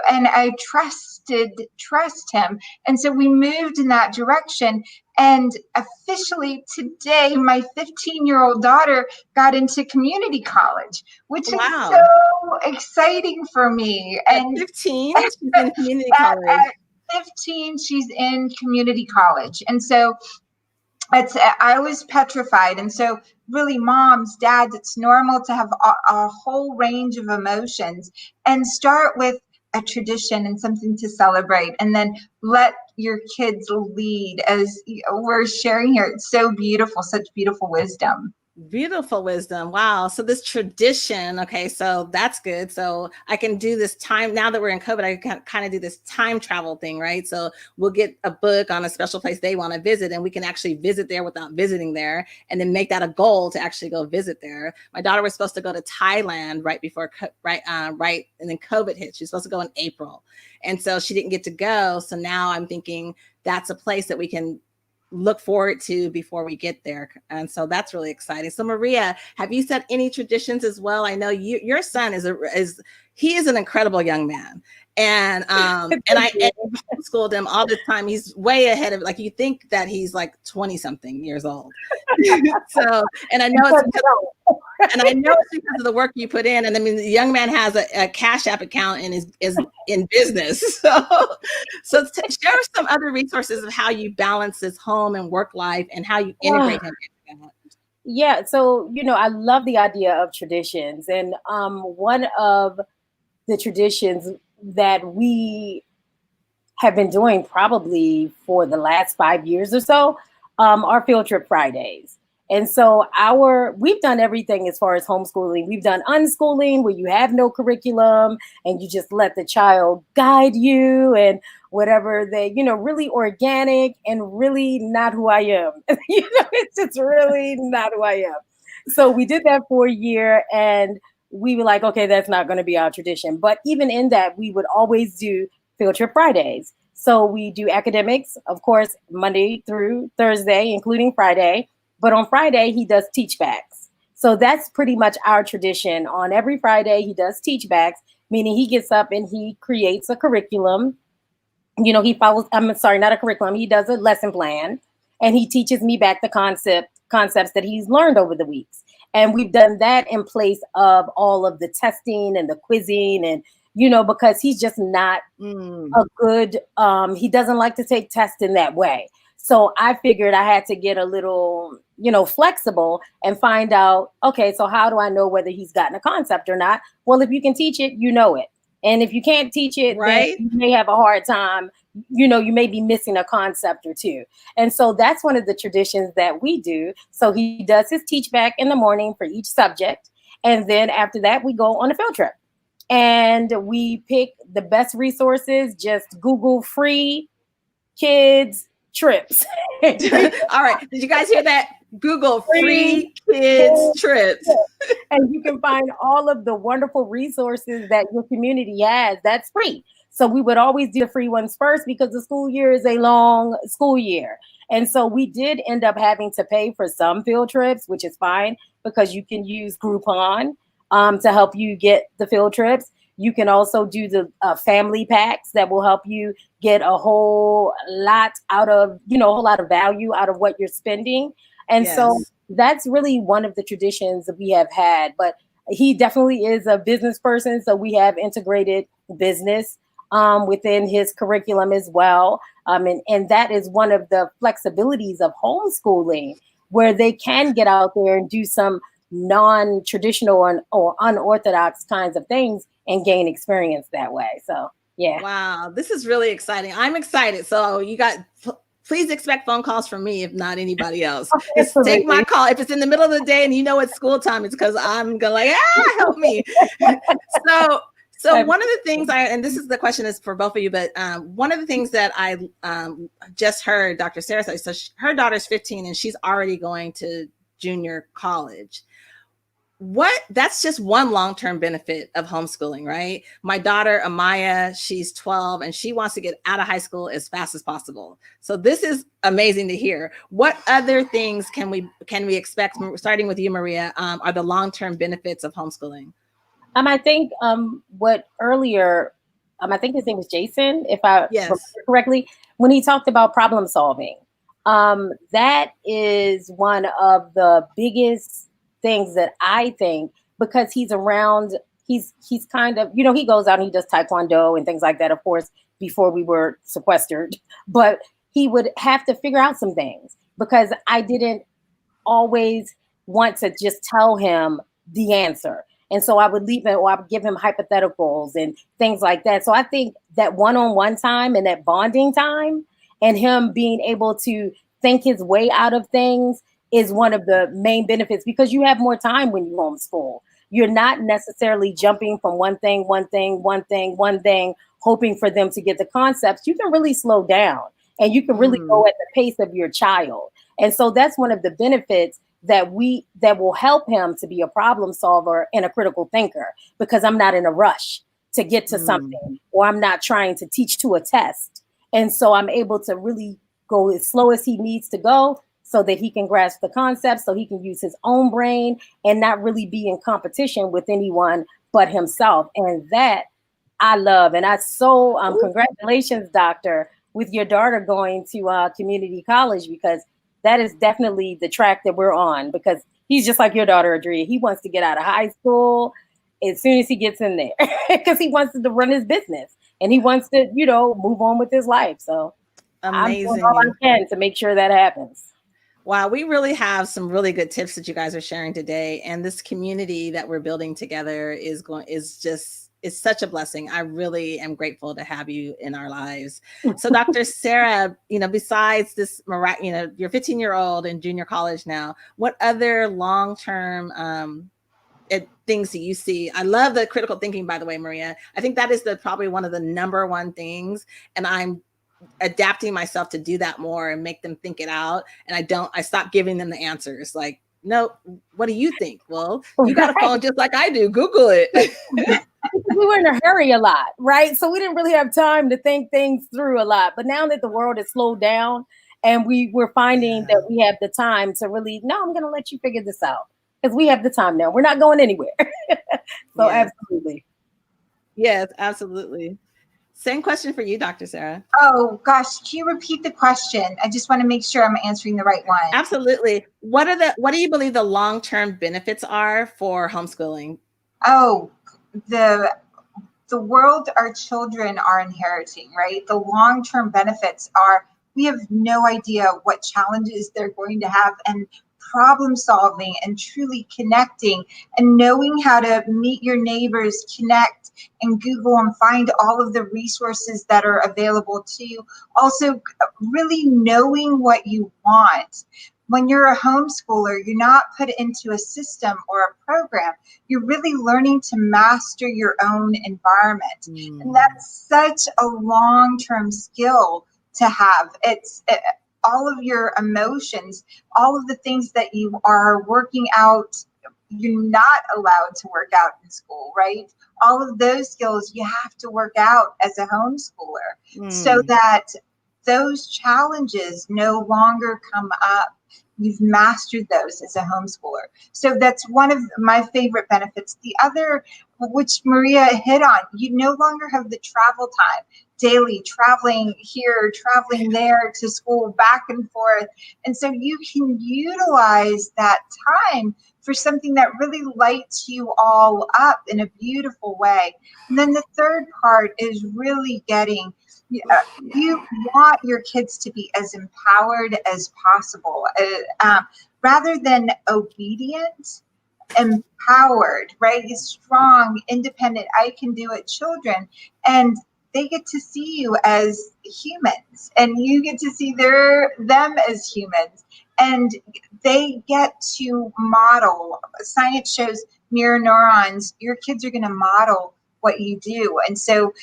S8: and I trust him. And so we moved in that direction. And officially today, my 15-year-old daughter got into community college, which is so exciting for me. And
S4: 15, she's in community college.
S8: At 15, she's in community college. And so I was petrified. And so really, moms, dads, it's normal to have a whole range of emotions, and start with a tradition and something to celebrate, and then let your kids lead, as we're sharing here. It's so beautiful, such beautiful wisdom.
S4: Beautiful wisdom. Wow. So this tradition, okay, so that's good. So I can do this time, now that we're in COVID, I can kind of do this time travel thing, right? So we'll get a book on a special place they want to visit, and we can actually visit there without visiting there, and then make that a goal to actually go visit there. My daughter was supposed to go to Thailand right before, and then COVID hit. She was supposed to go in April. And so she didn't get to go. So now I'm thinking that's a place that we can look forward to before we get there. And so that's really exciting. So Maria, have you set any traditions as well? I know your son is an incredible young man. And I homeschooled him all this time. He's way ahead of, like, you think that he's like 20 something years old. So, and I know it's because of the work you put in. And I mean, the young man has a Cash App account and is in business. So share some other resources of how you balance this home and work life, and how you integrate him into that.
S9: Yeah. So, I love the idea of traditions. And one of the traditions that we have been doing probably for the last 5 years or so are field trip Fridays. And so we've done everything as far as homeschooling. We've done unschooling, where you have no curriculum and you just let the child guide you, and whatever they, really organic and really not who I am. It's just really not who I am. So we did that for a year, and we were like, okay, that's not going to be our tradition. But even in that, we would always do field trip Fridays. So we do academics, of course, Monday through Thursday, including Friday. But on Friday, he does teach backs. So that's pretty much our tradition. On every Friday, he does teach backs, meaning he gets up and he creates a curriculum. He follows, not a curriculum. He does a lesson plan, and he teaches me back the concepts that he's learned over the weeks. And we've done that in place of all of the testing and the quizzing, and, because he's just not a good, he doesn't like to take tests in that way. So I figured I had to get a little, flexible and find out, okay, so how do I know whether he's gotten a concept or not? Well, if you can teach it, you know it. And if you can't teach it, right, then you may have a hard time. You may be missing a concept or two. And so that's one of the traditions that we do. So he does his teach back in the morning for each subject. And then after that, we go on a field trip. And we pick the best resources, just Google free kids trips.
S4: All right. Did you guys hear that? Google free kids trips.
S9: And you can find all of the wonderful resources that your community has. That's free. So we would always do the free ones first, because the school year is a long school year. And so we did end up having to pay for some field trips, which is fine, because you can use Groupon to help you get the field trips. You can also do the family packs that will help you get a whole lot out of, a whole lot of value out of what you're spending. And so that's really one of the traditions that we have had. But he definitely is a business person. So we have integrated business within his curriculum as well. And that is one of the flexibilities of homeschooling, where they can get out there and do some non-traditional or unorthodox kinds of things and gain experience that way. So, yeah.
S4: Wow, this is really exciting. I'm excited. So please expect phone calls from me, if not anybody else. Just take my call. If it's in the middle of the day and you know it's school time, it's because I'm going help me. So one of the things and this is the question is for both of you, but one of the things that I just heard Dr. Sarah say, so her daughter's 15 and she's already going to junior college. That's just one long-term benefit of homeschooling, right? My daughter, Amaya, she's 12 and she wants to get out of high school as fast as possible. So this is amazing to hear. What other things can we expect, starting with you, Maria, are the long-term benefits of homeschooling?
S9: I think what earlier, I think his name was Jason, if I remember correctly, when he talked about problem solving. That is one of the biggest things that I think, because he's around, he's kind of, he goes out and he does taekwondo and things like that, of course, before we were sequestered, but he would have to figure out some things because I didn't always want to just tell him the answer. And so I would leave it, or I would give him hypotheticals and things like that. So I think that one-on-one time and that bonding time and him being able to think his way out of things is one of the main benefits, because you have more time when you homeschool. You're not necessarily jumping from one thing, hoping for them to get the concepts. You can really slow down and you can really go at the pace of your child. And so that's one of the benefits that will help him to be a problem solver and a critical thinker, because I'm not in a rush to get to something, or I'm not trying to teach to a test. And so I'm able to really go as slow as he needs to go so that he can grasp the concept, so he can use his own brain and not really be in competition with anyone but himself. And that I love. And congratulations, doctor, with your daughter going to community college, because that is definitely the track that we're on, because he's just like your daughter, Adria. He wants to get out of high school as soon as he gets in there because he wants to run his business and he wants to, move on with his life. So
S4: amazing.
S9: I'm doing all I can to make sure that happens.
S4: Wow, we really have some really good tips that you guys are sharing today. And this community that we're building together is such a blessing. I really am grateful to have you in our lives. So Dr. Sarah, besides this, you're 15-year-old in junior college now, what other long-term things do you see? I love the critical thinking, by the way, Maria. I think that is probably one of the number one things. And I'm adapting myself to do that more and make them think it out. And I stop giving them the answers. Like, no, what do you think? Well, you got a phone just like I do. Google it.
S9: We were in a hurry a lot, right? So we didn't really have time to think things through a lot. But now that the world has slowed down and we're finding that we have the time to really, no, I'm going to let you figure this out because we have the time now. We're not going anywhere. So absolutely.
S4: Yes, absolutely. Same question for you, Dr. Sarah.
S8: Oh gosh, can you repeat the question? I just want to make sure I'm answering the right one.
S4: Absolutely. What do you believe the long-term benefits are for homeschooling?
S8: Oh, the world our children are inheriting, right? The long-term benefits are, we have no idea what challenges they're going to have, and problem solving and truly connecting and knowing how to meet your neighbors, connect and Google and find all of the resources that are available to you. Also, really knowing what you want. When you're a homeschooler, you're not put into a system or a program. You're really learning to master your own environment. And that's such a long-term skill to have. All of your emotions, all of the things that you are working out, you're not allowed to work out in school, right? All of those skills you have to work out as a homeschooler so that those challenges no longer come up. You've mastered those as a homeschooler. So that's one of my favorite benefits. The other, which Maria hit on, you no longer have the travel time. Daily traveling here, traveling there to school, back and forth. And so you can utilize that time for something that really lights you all up in a beautiful way. And then the third part is really getting, you want your kids to be as empowered as possible, rather than obedient, empowered, right? Strong, independent, I can do it children. And they get to see you as humans, and you get to see them as humans, and they get to model. Science shows mirror neurons. Your kids are going to model what you do. And so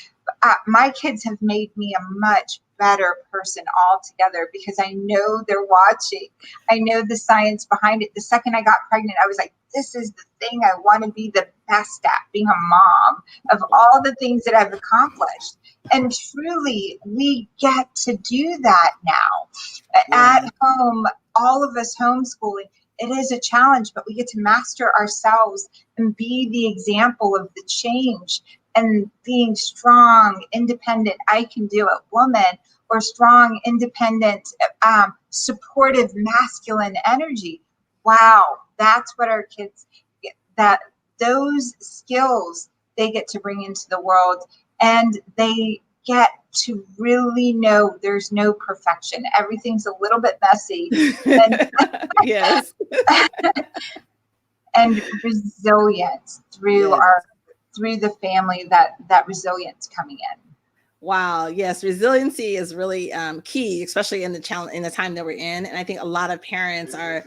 S8: my kids have made me a much better person altogether, because I know they're watching. I know the science behind it. The second I got pregnant, I was like, this is the thing I want to be the best at, being a mom, of all the things that I've accomplished. And truly, we get to do that now. At home, all of us homeschooling, it is a challenge, but we get to master ourselves and be the example of the change, and being strong, independent, I can do it woman, or strong, independent, supportive, masculine energy. Wow, that's what our kids get, that those skills they get to bring into the world, and they get to really know there's no perfection. Everything's a little bit messy. And,
S4: yes.
S8: And resilience through through the family, that resilience coming in.
S4: Wow. Yes. Resiliency is really key, especially in the time that we're in. And I think a lot of parents are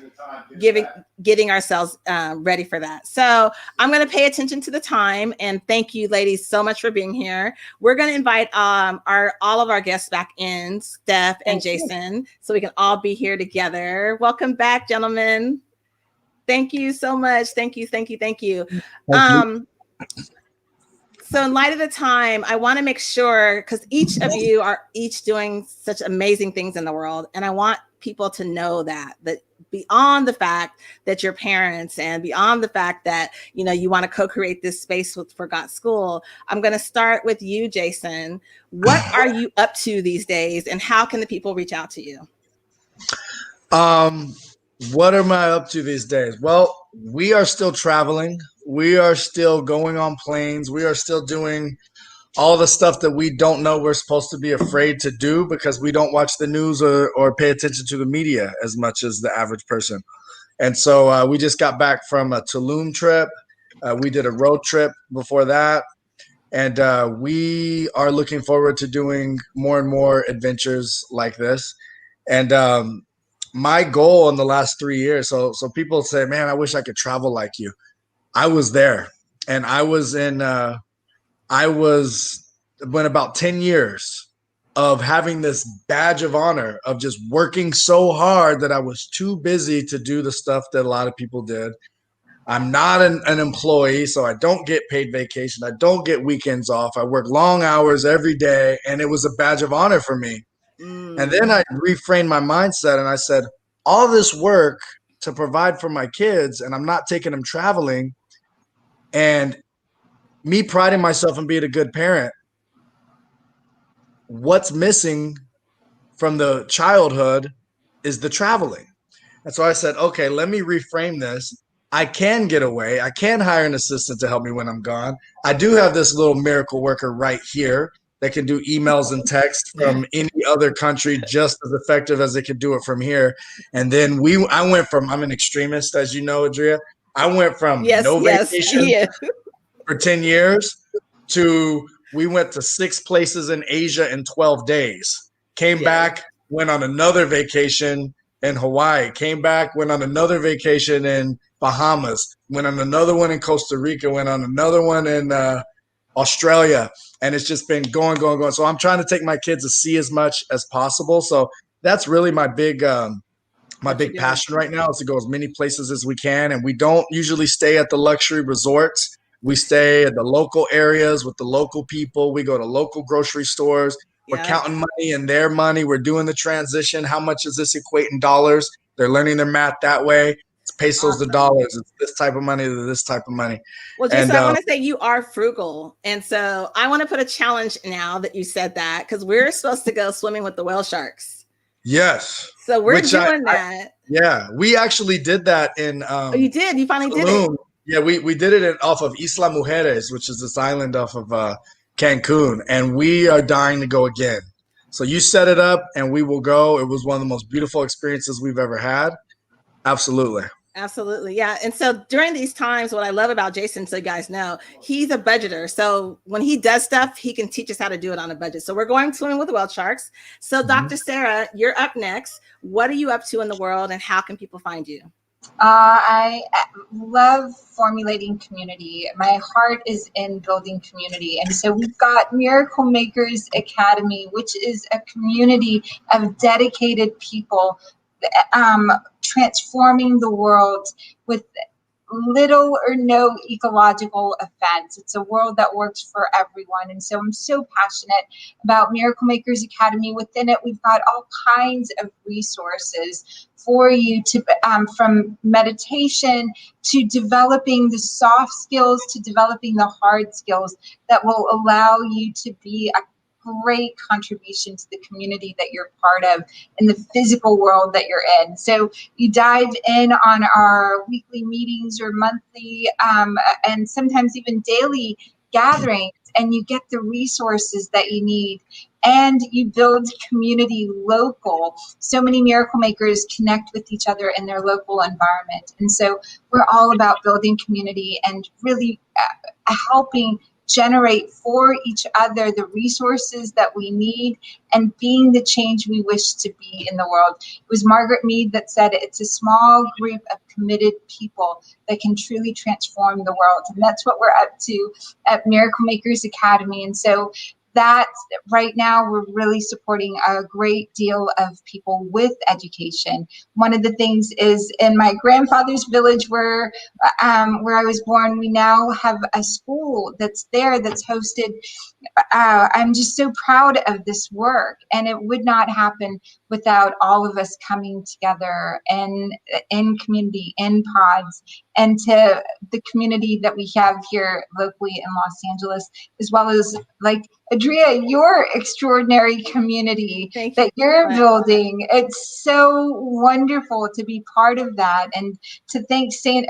S4: getting ourselves ready for that. So I'm going to pay attention to the time, and thank you ladies so much for being here. We're going to invite all of our guests back in, Steph and Jason, so we can all be here together. Welcome back, gentlemen. Thank you so much. Thank you. Thank you. Thank you. So in light of the time, I want to make sure, because each of you are each doing such amazing things in the world. And I want people to know that beyond the fact that you're parents, and beyond the fact that, you want to co-create this space for Got School, I'm going to start with you, Jason. What are you up to these days, and how can the people reach out to you?
S6: What am I up to these days? Well, we are still traveling. We are still going on planes. We are still doing all the stuff that we don't know we're supposed to be afraid to do, because we don't watch the news or pay attention to the media as much as the average person. And so we just got back from a Tulum trip. We did a road trip before that. And we are looking forward to doing more and more adventures like this. And my goal in the last 3 years, so people say, man, I wish I could travel like you. I was there, and I went about 10 years of having this badge of honor of just working so hard that I was too busy to do the stuff that a lot of people did. I'm not an employee, so I don't get paid vacation. I don't get weekends off. I work long hours every day, and it was a badge of honor for me. And then I reframed my mindset, and I said, all this work to provide for my kids, and I'm not taking them traveling, and me priding myself in being a good parent, what's missing from the childhood is the traveling. And so I said, okay, let me reframe this. I can get away. I can hire an assistant to help me when I'm gone. I do have this little miracle worker right here that can do emails and text from any other country just as effective as it could do it from here. And then I went from, I'm an extremist, as you know, Adria. I went from vacation for 10 years to, we went to 6 places in Asia in 12 days. Came back, went on another vacation in Hawaii. Came back, went on another vacation in Bahamas. Went on another one in Costa Rica. Went on another one in Australia. And it's just been going. So I'm trying to take my kids to see as much as possible. So that's really my big passion right now, is to go as many places as we can. And we don't usually stay at the luxury resorts. We stay at the local areas with the local people. We go to local grocery stores. We're counting money and their money. We're doing the transition. How much does this equate in dollars? They're learning their math that way. It's pesos to dollars. It's this type of money to this type of money.
S4: Well, Jason, I want to say you are frugal. And so I want to put a challenge now that you said that, because we're supposed to go swimming with the whale sharks.
S6: Yes.
S4: So we're doing that.
S6: Yeah, we actually did that in.
S4: Oh, you did? You finally did it?
S6: Yeah, we did it off of Isla Mujeres, which is this island off of Cancun, and we are dying to go again. So you set it up, and we will go. It was one of the most beautiful experiences we've ever had. Absolutely.
S4: Absolutely. Yeah. And so during these times, what I love about Jason, so you guys know, he's a budgeter. So when he does stuff, he can teach us how to do it on a budget. So we're going swimming with the whale sharks. So Dr. SARA, you're up next. What are you up to in the world and how can people find you?
S8: I love formulating community. My heart is in building community. And so we've got Miracle Makers Academy, which is a community of dedicated people transforming the world with little or no ecological offense. It's a world that works for everyone. And so I'm so passionate about Miracle Makers Academy. Within it, we've got all kinds of resources for you to, from meditation to developing the soft skills to developing the hard skills that will allow you to be a great contribution to the community that you're part of in the physical world that you're in. So you dive in on our weekly meetings or monthly and sometimes even daily gatherings, and you get the resources that you need, and you build community local. So many miracle makers connect with each other in their local environment. And so we're all about building community and really helping generate for each other the resources that we need and being the change we wish to be in the world. It was Margaret Mead that said it's a small group of committed people that can truly transform the world. And that's what we're up to at Miracle Makers Academy. And so that right now we're really supporting a great deal of people with education. One of the things is in my grandfather's village where I was born, we now have a school that's there that's hosted. I'm just so proud of this work, and it would not happen without all of us coming together and in community, in pods, and to the community that we have here locally in Los Angeles, as well as like Adria, your extraordinary community that you're building. It's so wonderful to be part of that, and to thank San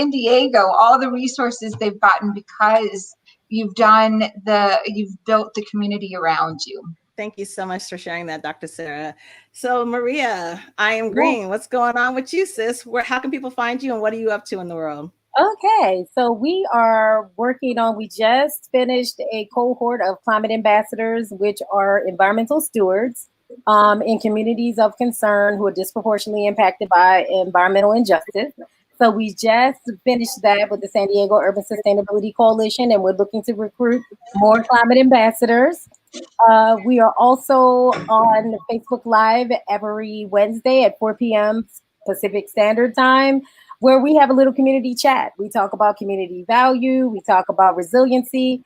S8: Diego, all the resources they've gotten because you've built the community around you.
S4: Thank you so much for sharing that, Dr. SARA. So Maria, I am green. What's going on with you, sis? How can people find you and what are you up to in the world?
S9: Okay, so we are working on, we just finished a cohort of climate ambassadors, which are environmental stewards in communities of concern who are disproportionately impacted by environmental injustice. So we just finished that with the San Diego Urban Sustainability Coalition, and we're looking to recruit more climate ambassadors. We are also on Facebook Live every Wednesday at 4 p.m. Pacific Standard Time, where we have a little community chat. We talk about community value, we talk about resiliency,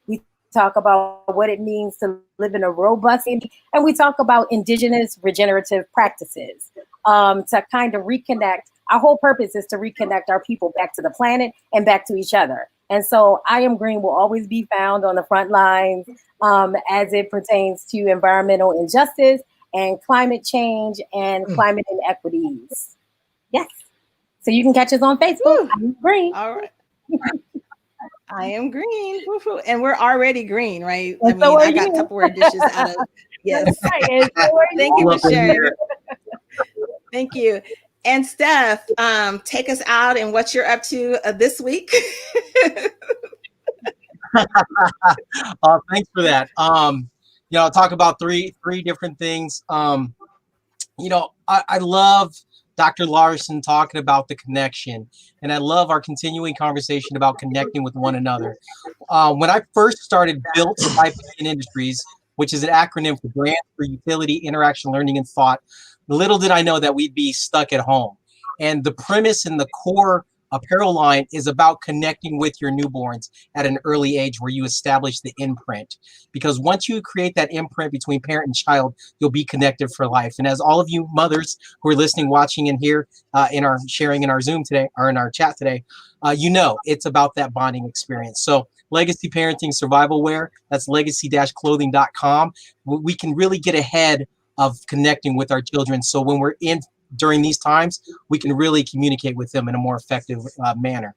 S9: we talk about what it means to live in a robust community, and we talk about indigenous regenerative practices to kind of reconnect. Our whole purpose is to reconnect our people back to the planet and back to each other. And so I Am Green will always be found on the front lines as it pertains to environmental injustice and climate change and climate inequities. Yes. So you can catch us on Facebook. I Am Green.
S4: All right. I am green. Woo-hoo. And we're already green, right?
S9: And
S4: I got Tupperware dishes out of, yes.
S9: Right.
S4: Thank you for sharing. Thank you. And Steph, take us out and what you're up to this week.
S5: Thanks for that. I'll talk about three different things. I love Dr. Larson talking about the connection, and I love our continuing conversation about connecting with one another. When I first started Built by Industries, which is an acronym for Grants for Utility, Interaction, Learning, and Thought, little did I know that we'd be stuck at home. And the premise and the core apparel line is about connecting with your newborns at an early age where you establish the imprint. Because once you create that imprint between parent and child, you'll be connected for life. And as all of you mothers who are listening, watching, and here in our sharing in our Zoom today or in our chat today, it's about that bonding experience. So Legacy Parenting Survival Wear, that's legacy-clothing.com. We can really get ahead of connecting with our children. So when we're in during these times, we can really communicate with them in a more effective manner.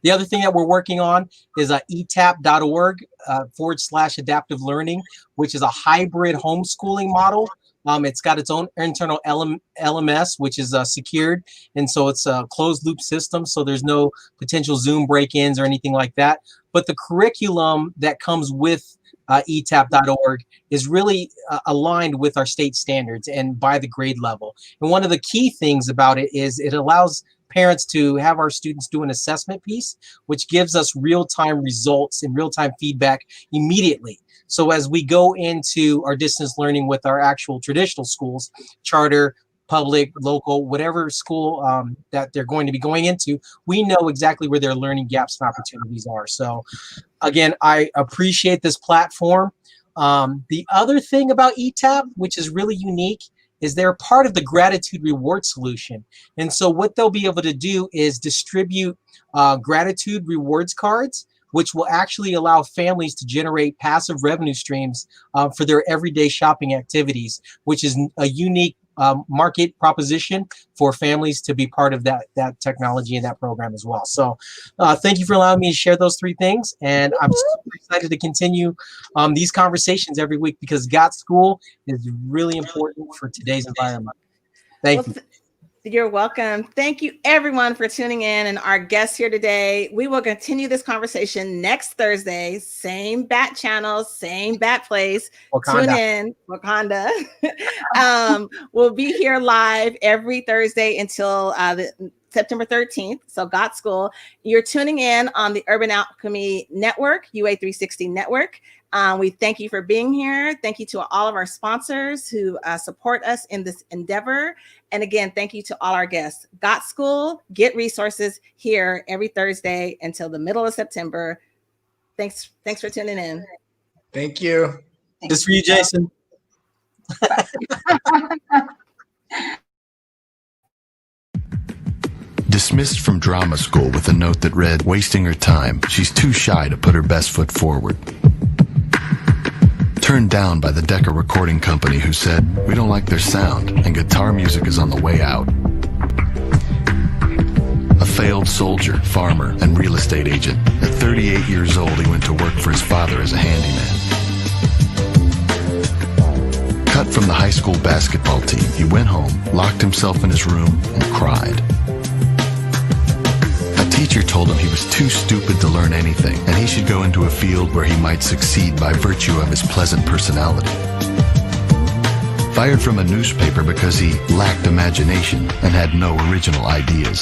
S5: The other thing that we're working on is etap.org /adaptive learning, which is a hybrid homeschooling model. It's got its own internal LMS, which is secured. And so it's a closed loop system. So there's no potential Zoom break-ins or anything like that. But the curriculum that comes with etap.org is really aligned with our state standards and by the grade level. And one of the key things about it is it allows parents to have our students do an assessment piece, which gives us real-time results and real-time feedback immediately. So as we go into our distance learning with our actual traditional schools, charter, public, local, whatever school that they're going to be going into, we know exactly where their learning gaps and opportunities are. So again, I appreciate this platform. The other thing about ETAP, which is really unique, is they're part of the gratitude reward solution. And so what they'll be able to do is distribute gratitude rewards cards, which will actually allow families to generate passive revenue streams for their everyday shopping activities, which is a unique market proposition for families to be part of that technology and that program as well. So thank you for allowing me to share those three things. And I'm super excited to continue these conversations every week because Got School is really important for today's environment. Thank you.
S4: You're welcome. Thank you, everyone, for tuning in and our guests here today. We will continue this conversation next Thursday. Same bat channel, same bat place.
S5: Wakanda.
S4: Tune in, Wakanda. We'll be here live every Thursday until September 13th. So Got School. You're tuning in on the Urban Alchemy Network, UA360 Network. We thank you for being here. Thank you to all of our sponsors who support us in this endeavor. And again, thank you to all our guests. Got School, get resources here every Thursday until the middle of September. Thanks for tuning in.
S6: Thank you.
S5: This for you, Jason.
S10: Dismissed from drama school with a note that read, "Wasting her time. She's too shy to put her best foot forward." Turned down by the Decca recording company who said, "We don't like their sound and guitar music is on the way out." A failed soldier, farmer, and real estate agent. At 38 years old, he went to work for his father as a handyman. Cut from the high school basketball team, he went home, locked himself in his room, and cried. A teacher told him he was too stupid to learn anything, and he should go into a field where he might succeed by virtue of his pleasant personality. Fired from a newspaper because he lacked imagination and had no original ideas.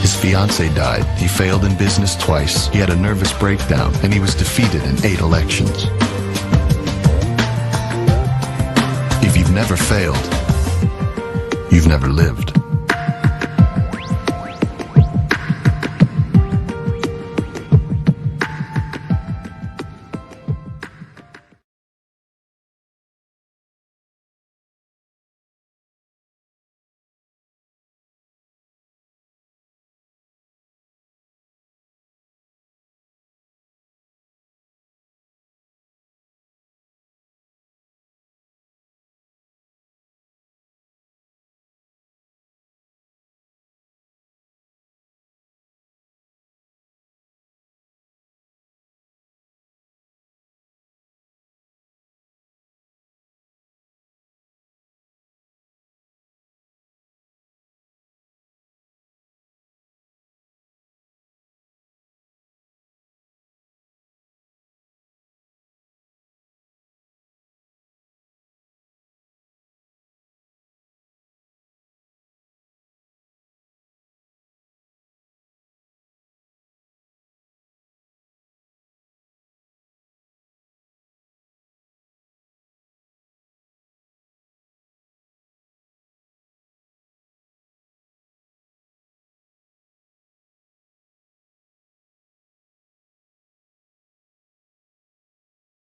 S10: His fiancée died, he failed in business twice, he had a nervous breakdown, and he was defeated in 8 elections. If you've never failed, you've never lived.